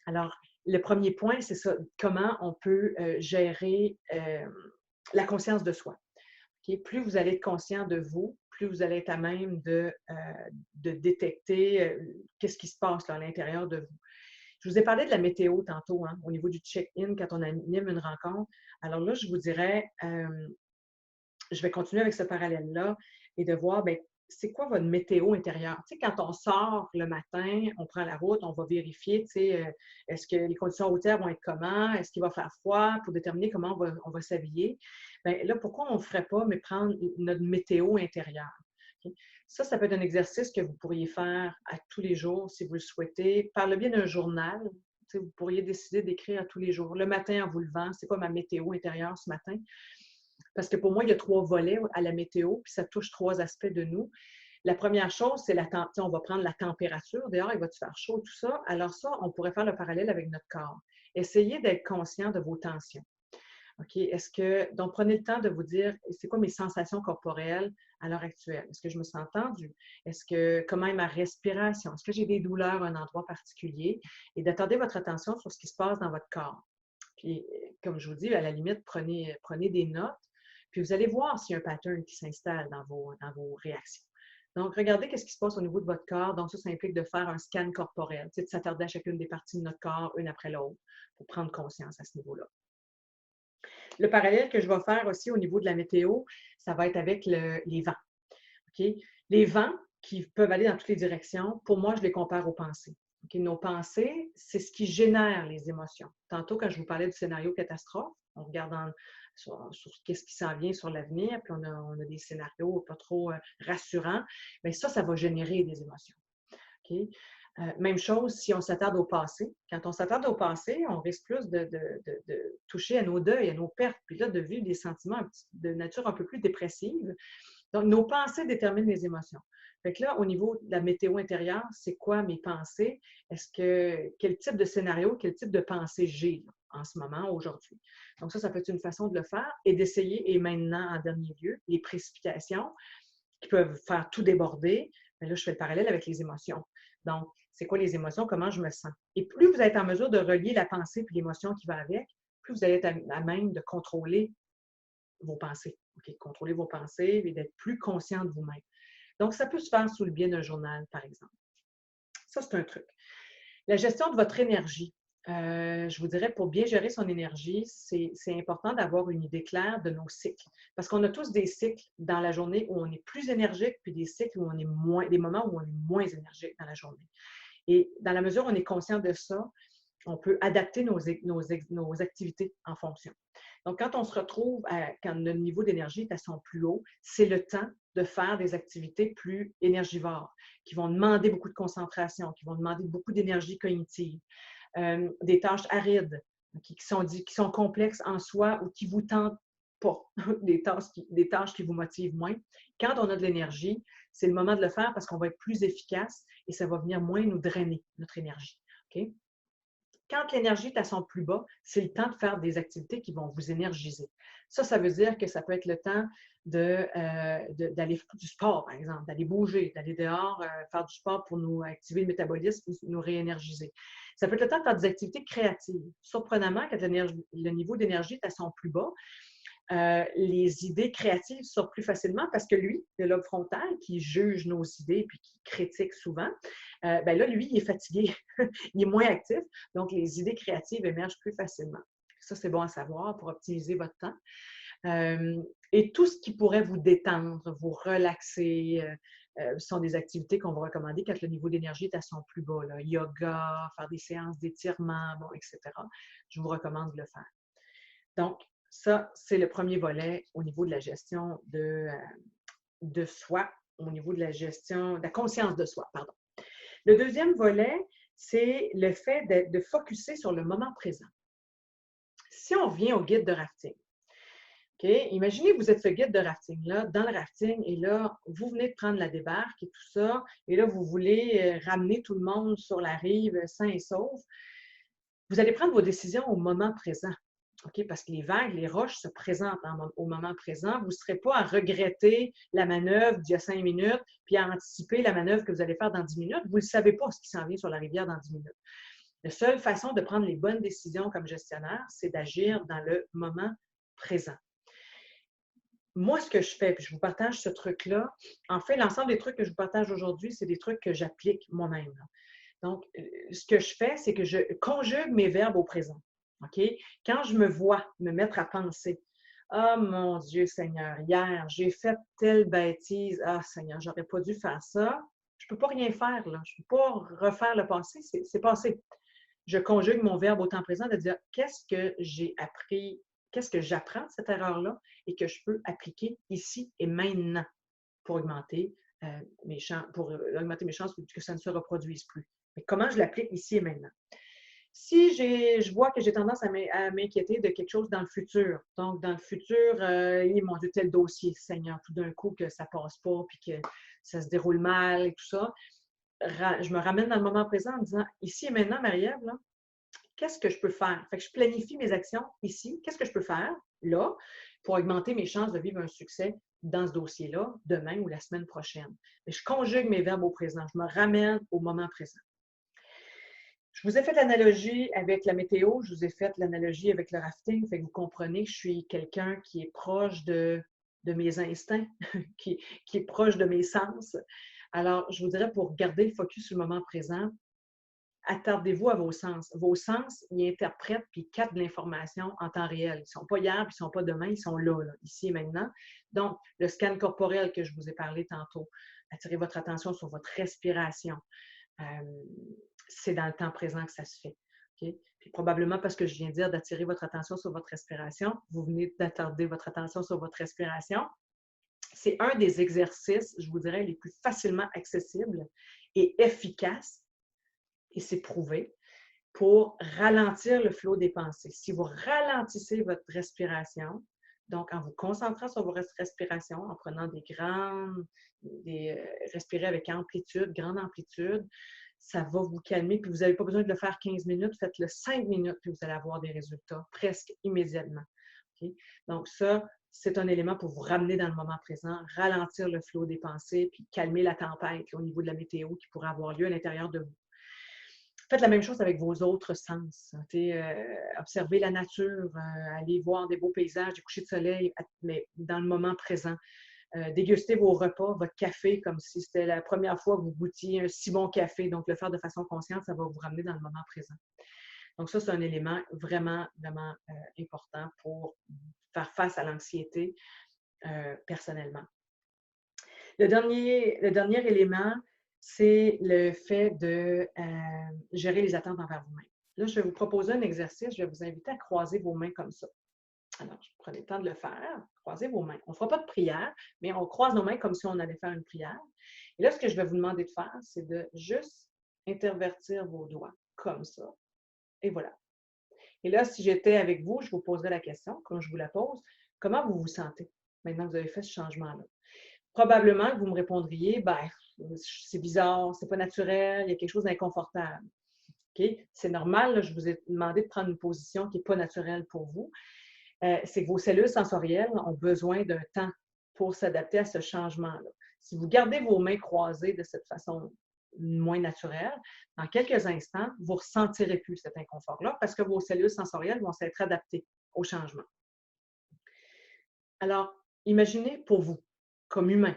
Alors, le premier point, c'est ça, comment on peut gérer la conscience de soi. Okay? Plus vous allez être conscient de vous, plus vous allez être à même de détecter qu'est-ce qui se passe là, à l'intérieur de vous. Je vous ai parlé de la météo tantôt, hein, au niveau du check-in, quand on anime une rencontre. Alors là, je vous dirais, je vais continuer avec ce parallèle-là et de voir, bien, c'est quoi votre météo intérieure? Tu sais, quand on sort le matin, on prend la route, on va vérifier, tu sais, est-ce que les conditions routières vont être comment? Est-ce qu'il va faire froid? Pour déterminer comment on va s'habiller. Bien, là, pourquoi on ne ferait pas, mais prendre notre météo intérieure? Okay? Ça peut être un exercice que vous pourriez faire à tous les jours, si vous le souhaitez, par le biais d'un journal. Tu sais, vous pourriez décider d'écrire à tous les jours. Le matin, en vous levant, c'est quoi ma météo intérieure ce matin? Parce que pour moi, il y a 3 volets à la météo, puis ça touche 3 aspects de nous. La première chose, c'est on va prendre la température. Dehors, il va-tu faire chaud, tout ça? Alors ça, on pourrait faire le parallèle avec notre corps. Essayez d'être conscient de vos tensions. OK? Donc, prenez le temps de vous dire, c'est quoi mes sensations corporelles à l'heure actuelle? Est-ce que je me sens tendue? Comment est ma respiration? Est-ce que j'ai des douleurs à un endroit particulier? Et d'attarder votre attention sur ce qui se passe dans votre corps. Puis, comme je vous dis, à la limite, prenez des notes. Puis vous allez voir s'il y a un pattern qui s'installe dans vos réactions. Donc, regardez qu'est-ce qui se passe au niveau de votre corps. Donc, ça implique de faire un scan corporel, de s'attarder à chacune des parties de notre corps, une après l'autre, pour prendre conscience à ce niveau-là. Le parallèle que je vais faire aussi au niveau de la météo, ça va être avec les vents. Okay? Les vents qui peuvent aller dans toutes les directions, pour moi, je les compare aux pensées. Okay? Nos pensées, c'est ce qui génère les émotions. Tantôt, quand je vous parlais du scénario catastrophe, on regarde sur qu'est-ce qui s'en vient sur l'avenir, puis on a des scénarios pas trop rassurants, bien ça va générer des émotions. Okay? Même chose si on s'attarde au passé. Quand on s'attarde au passé, on risque plus de toucher à nos deuils, à nos pertes, puis là, de vivre des sentiments de nature un peu plus dépressive. Donc, nos pensées déterminent les émotions. Fait que là, au niveau de la météo intérieure, c'est quoi mes pensées? Quel type de scénario, quel type de pensée j'ai là, en ce moment, aujourd'hui? Donc, ça peut être une façon de le faire et d'essayer, et maintenant, en dernier lieu, les précipitations qui peuvent faire tout déborder. Mais là, je fais le parallèle avec les émotions. Donc, c'est quoi les émotions? Comment je me sens? Et plus vous êtes en mesure de relier la pensée et l'émotion qui va avec, plus vous allez être à même de contrôler vos pensées. Okay? Contrôler vos pensées et d'être plus conscient de vous-même. Donc, ça peut se faire sous le biais d'un journal, par exemple. Ça, c'est un truc. La gestion de votre énergie. Je vous dirais, pour bien gérer son énergie, c'est important d'avoir une idée claire de nos cycles. Parce qu'on a tous des cycles dans la journée où on est plus énergique, puis des cycles où on est moins, des moments où on est moins énergique dans la journée. Et dans la mesure où on est conscient de ça, on peut adapter nos activités en fonction. Donc, quand on se retrouve, quand notre niveau d'énergie est à son plus haut, c'est le temps de faire des activités plus énergivores, qui vont demander beaucoup de concentration, qui vont demander beaucoup d'énergie cognitive, des tâches arides, qui sont complexes en soi ou qui ne vous tentent pas, des tâches qui vous motivent moins. Quand on a de l'énergie, c'est le moment de le faire parce qu'on va être plus efficace et ça va venir moins nous drainer, notre énergie. Okay? Quand l'énergie est à son plus bas, c'est le temps de faire des activités qui vont vous énergiser. Ça veut dire que ça peut être le temps d'aller faire du sport, par exemple, d'aller bouger, d'aller dehors, faire du sport pour nous activer le métabolisme ou nous réénergiser. Ça peut être le temps de faire des activités créatives. Surprenamment, quand le niveau d'énergie est à son plus bas, Les idées créatives sortent plus facilement parce que lui, le lobe frontal, qui juge nos idées puis qui critique souvent, ben là, lui, il est fatigué, il est moins actif, donc les idées créatives émergent plus facilement. Ça, c'est bon à savoir pour optimiser votre temps. Et tout ce qui pourrait vous détendre, vous relaxer, sont des activités qu'on va recommander quand le niveau d'énergie est à son plus bas. Là. Yoga, faire des séances d'étirement, bon, etc. Je vous recommande de le faire. Donc, ça, c'est le premier volet au niveau de la gestion de soi, au niveau de la gestion, de la conscience de soi, pardon. Le deuxième volet, c'est le fait de focusser sur le moment présent. Si on revient au guide de rafting, OK, imaginez que vous êtes ce guide de rafting-là, dans le rafting, et là, vous venez de prendre la débarque et tout ça, et là, vous voulez ramener tout le monde sur la rive sain et sauf. Vous allez prendre vos décisions au moment présent. OK? Parce que les vagues, les roches se présentent au moment présent. Vous ne serez pas à regretter la manœuvre d'il y a 5 minutes, puis à anticiper la manœuvre que vous allez faire dans 10 minutes. Vous ne savez pas ce qui s'en vient sur la rivière dans 10 minutes. La seule façon de prendre les bonnes décisions comme gestionnaire, c'est d'agir dans le moment présent. Moi, ce que je fais, puis je vous partage ce truc-là, en fait, l'ensemble des trucs que je vous partage aujourd'hui, c'est des trucs que j'applique moi-même. Donc, ce que je fais, c'est que je conjugue mes verbes au présent. OK? Quand je me vois me mettre à penser, ah mon Dieu Seigneur, hier, j'ai fait telle bêtise. Ah Seigneur, j'aurais pas dû faire ça. Je ne peux pas rien faire, là. Je ne peux pas refaire le passé, c'est passé. Je conjugue mon verbe au temps présent de dire qu'est-ce que j'ai appris, qu'est-ce que j'apprends de cette erreur-là et que je peux appliquer ici et maintenant pour augmenter mes chances, que ça ne se reproduise plus. Mais comment je l'applique ici et maintenant? Si je vois que j'ai tendance à m'inquiéter de quelque chose dans le futur, donc dans le futur, mon Dieu, tel dossier, Seigneur, tout d'un coup que ça ne passe pas, puis que ça se déroule mal et tout ça, je me ramène dans le moment présent en me disant, ici et maintenant, Marie-Ève, qu'est-ce que je peux faire? Fait que je planifie mes actions ici. Qu'est-ce que je peux faire là pour augmenter mes chances de vivre un succès dans ce dossier-là, demain ou la semaine prochaine? Mais je conjugue mes verbes au présent. Je me ramène au moment présent. Je vous ai fait l'analogie avec la météo, je vous ai fait l'analogie avec le rafting, fait que vous comprenez que je suis quelqu'un qui est proche de mes instincts, qui est proche de mes sens. Alors, je vous dirais, pour garder le focus sur le moment présent, attardez-vous à vos sens. Vos sens, ils interprètent puis captent de l'information en temps réel. Ils ne sont pas hier, puis ils ne sont pas demain, ils sont là, ici et maintenant. Donc, le scan corporel que je vous ai parlé tantôt, attirez votre attention sur votre respiration. C'est dans le temps présent que ça se fait. Okay? Puis probablement parce que je viens de dire d'attirer votre attention sur votre respiration, vous venez d'attarder votre attention sur votre respiration. C'est un des exercices, je vous dirais, les plus facilement accessibles et efficaces, et c'est prouvé, pour ralentir le flot des pensées. Si vous ralentissez votre respiration, donc en vous concentrant sur vos respirations, en prenant respirer avec amplitude, grande amplitude, ça va vous calmer, puis vous n'avez pas besoin de le faire 15 minutes, faites-le 5 minutes, puis vous allez avoir des résultats presque immédiatement. Okay? Donc ça, c'est un élément pour vous ramener dans le moment présent, ralentir le flot des pensées, puis calmer la tempête au niveau de la météo qui pourrait avoir lieu à l'intérieur de vous. Faites la même chose avec vos autres sens. Observez la nature, allez voir des beaux paysages, des couchers de soleil, mais dans le moment présent. Dégustez vos repas, votre café, comme si c'était la première fois que vous goûtiez un si bon café. Donc, le faire de façon consciente, ça va vous ramener dans le moment présent. Donc, ça, c'est un élément vraiment, vraiment important pour faire face à l'anxiété personnellement. Le dernier élément, c'est le fait de gérer les attentes envers vous-même. Là, je vais vous proposer un exercice. Je vais vous inviter à croiser vos mains comme ça. Alors, prenez le temps de le faire. Croisez vos mains. On ne fera pas de prière, mais on croise nos mains comme si on allait faire une prière. Et là, ce que je vais vous demander de faire, c'est de juste intervertir vos doigts comme ça. Et voilà. Et là, si j'étais avec vous, je vous poserais la question, comme je vous la pose, comment vous vous sentez maintenant que vous avez fait ce changement-là? Probablement que vous me répondriez, ben, c'est bizarre, c'est pas naturel, il y a quelque chose d'inconfortable. Okay? C'est normal, là, je vous ai demandé de prendre une position qui n'est pas naturelle pour vous. C'est que vos cellules sensorielles ont besoin d'un temps pour s'adapter à ce changement-là. Si vous gardez vos mains croisées de cette façon moins naturelle, dans quelques instants, vous ne ressentirez plus cet inconfort-là parce que vos cellules sensorielles vont s'être adaptées au changement. Alors, imaginez pour vous, comme humain,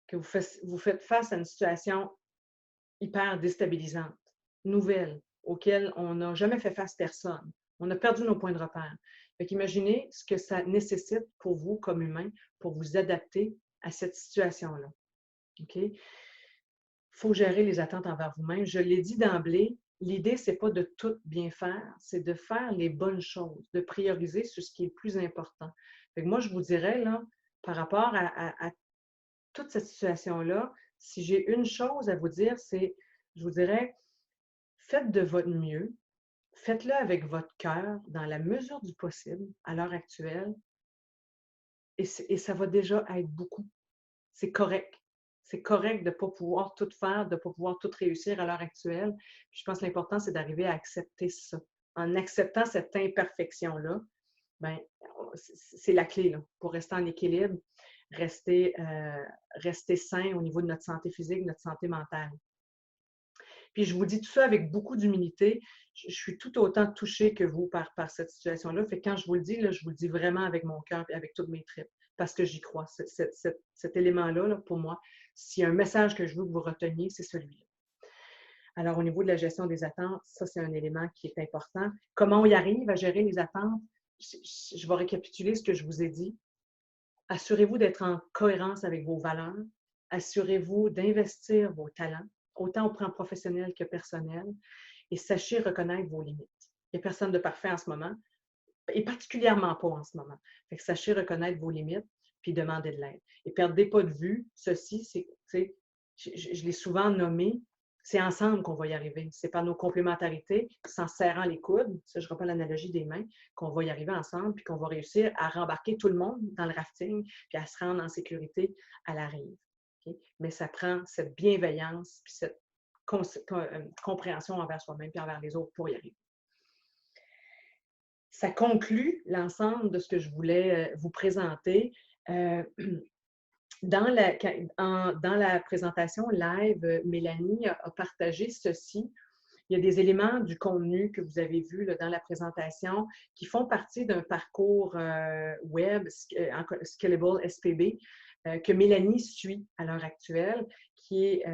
que vous faites face à une situation hyper déstabilisante, nouvelle, auquel on n'a jamais fait face personne. On a perdu nos points de repère. Fait qu'imaginez ce que ça nécessite pour vous, comme humain, pour vous adapter à cette situation-là. OK? Il faut gérer les attentes envers vous-même. Je l'ai dit d'emblée, l'idée, c'est pas de tout bien faire, c'est de faire les bonnes choses, de prioriser sur ce qui est le plus important. Fait que moi, je vous dirais, là, par rapport à toute cette situation-là, si j'ai une chose à vous dire, c'est, je vous dirais, faites de votre mieux, faites-le avec votre cœur, dans la mesure du possible, à l'heure actuelle, et ça va déjà être beaucoup. C'est correct. C'est correct de ne pas pouvoir tout faire, de ne pas pouvoir tout réussir à l'heure actuelle. Puis je pense que l'important, c'est d'arriver à accepter ça. En acceptant cette imperfection-là, ben, c'est la clé là, pour rester en équilibre, rester sain au niveau de notre santé physique, notre santé mentale. Puis je vous dis tout ça avec beaucoup d'humilité. Je suis tout autant touchée que vous par cette situation-là. Fait que quand je vous le dis, là, je vous le dis vraiment avec mon cœur et avec toutes mes tripes, parce que j'y crois. Cet élément-là, là, pour moi, s'il y a un message que je veux que vous reteniez, c'est celui-là. Alors, au niveau de la gestion des attentes, ça, c'est un élément qui est important. Comment on y arrive à gérer les attentes? Je vais récapituler ce que je vous ai dit. Assurez-vous d'être en cohérence avec vos valeurs. Assurez-vous d'investir vos talents, autant au plan professionnel que personnel, et sachez reconnaître vos limites. Il n'y a personne de parfait en ce moment, et particulièrement pas en ce moment. Fait que sachez reconnaître vos limites, puis demandez de l'aide. Et perdez pas de vue, ceci, c'est, je l'ai souvent nommé, c'est ensemble qu'on va y arriver. C'est par nos complémentarités, c'est en serrant les coudes, ça, je reprends l'analogie des mains, qu'on va y arriver ensemble, puis qu'on va réussir à rembarquer tout le monde dans le rafting, puis à se rendre en sécurité à la rive. Okay? Mais ça prend cette bienveillance, puis cette compréhension envers soi-même, puis envers les autres pour y arriver. Ça conclut l'ensemble de ce que je voulais vous présenter. Euh, dans la présentation live, Mélanie a partagé ceci. Il y a des éléments du contenu que vous avez vu là, dans la présentation qui font partie d'un parcours web, Scalable SPB, que Mélanie suit à l'heure actuelle, qui est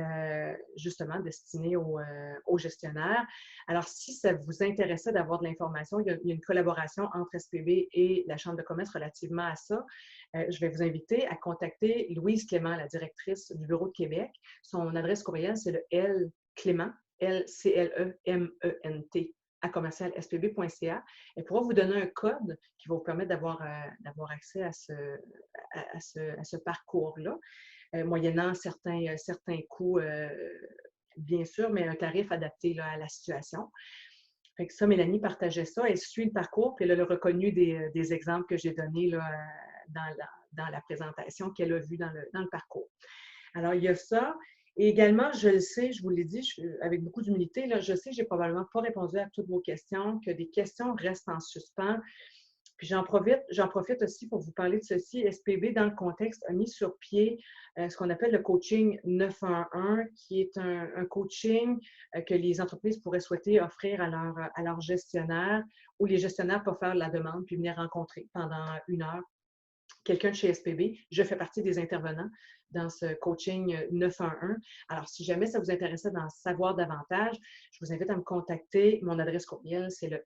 justement destiné aux gestionnaires. Alors, si ça vous intéressait d'avoir de l'information, il y a une collaboration entre SPB et la Chambre de commerce relativement à ça. Je vais vous inviter à contacter Louise Clément, la directrice du Bureau de Québec. Son adresse courriel, c'est le Clément, LCLEMENT, à commercial-spb.ca. Elle pourra vous donner un code qui va vous permettre d'avoir accès à ce parcours-là, moyennant certains coûts, bien sûr, mais un tarif adapté là, à la situation. Fait que ça, Mélanie partageait ça. Elle suit le parcours, puis elle a reconnu des exemples que j'ai donnés là, dans la présentation qu'elle a vue dans le parcours. Alors, il y a ça. Et également, je le sais, je vous l'ai dit avec beaucoup d'humilité, je sais que je n'ai probablement pas répondu à toutes vos questions, que des questions restent en suspens. Puis j'en profite aussi pour vous parler de ceci. SPB, dans le contexte, a mis sur pied ce qu'on appelle le coaching 911, qui est un coaching que les entreprises pourraient souhaiter offrir à leurs gestionnaires, où les gestionnaires peuvent faire la demande puis venir rencontrer pendant 1 heure quelqu'un de chez SPB. Je fais partie des intervenants dans ce coaching 911. Alors, si jamais ça vous intéressait d'en savoir davantage, je vous invite à me contacter. Mon adresse courriel, c'est le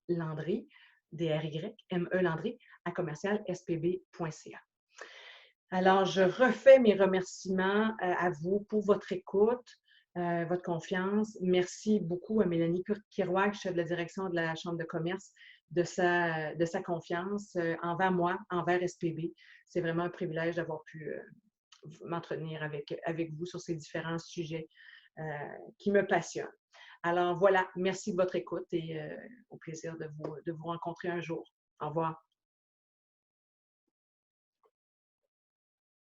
MELandry, DRY, MELandry, à commercial-spb.ca. Alors, je refais mes remerciements à vous pour votre écoute, votre confiance. Merci beaucoup à Mélanie Kirouac, chef de la direction de la Chambre de commerce, de sa confiance envers moi, envers SPB. C'est vraiment un privilège d'avoir pu m'entretenir avec vous sur ces différents sujets qui me passionnent. Alors voilà, merci de votre écoute et au plaisir de vous rencontrer un jour. Au revoir.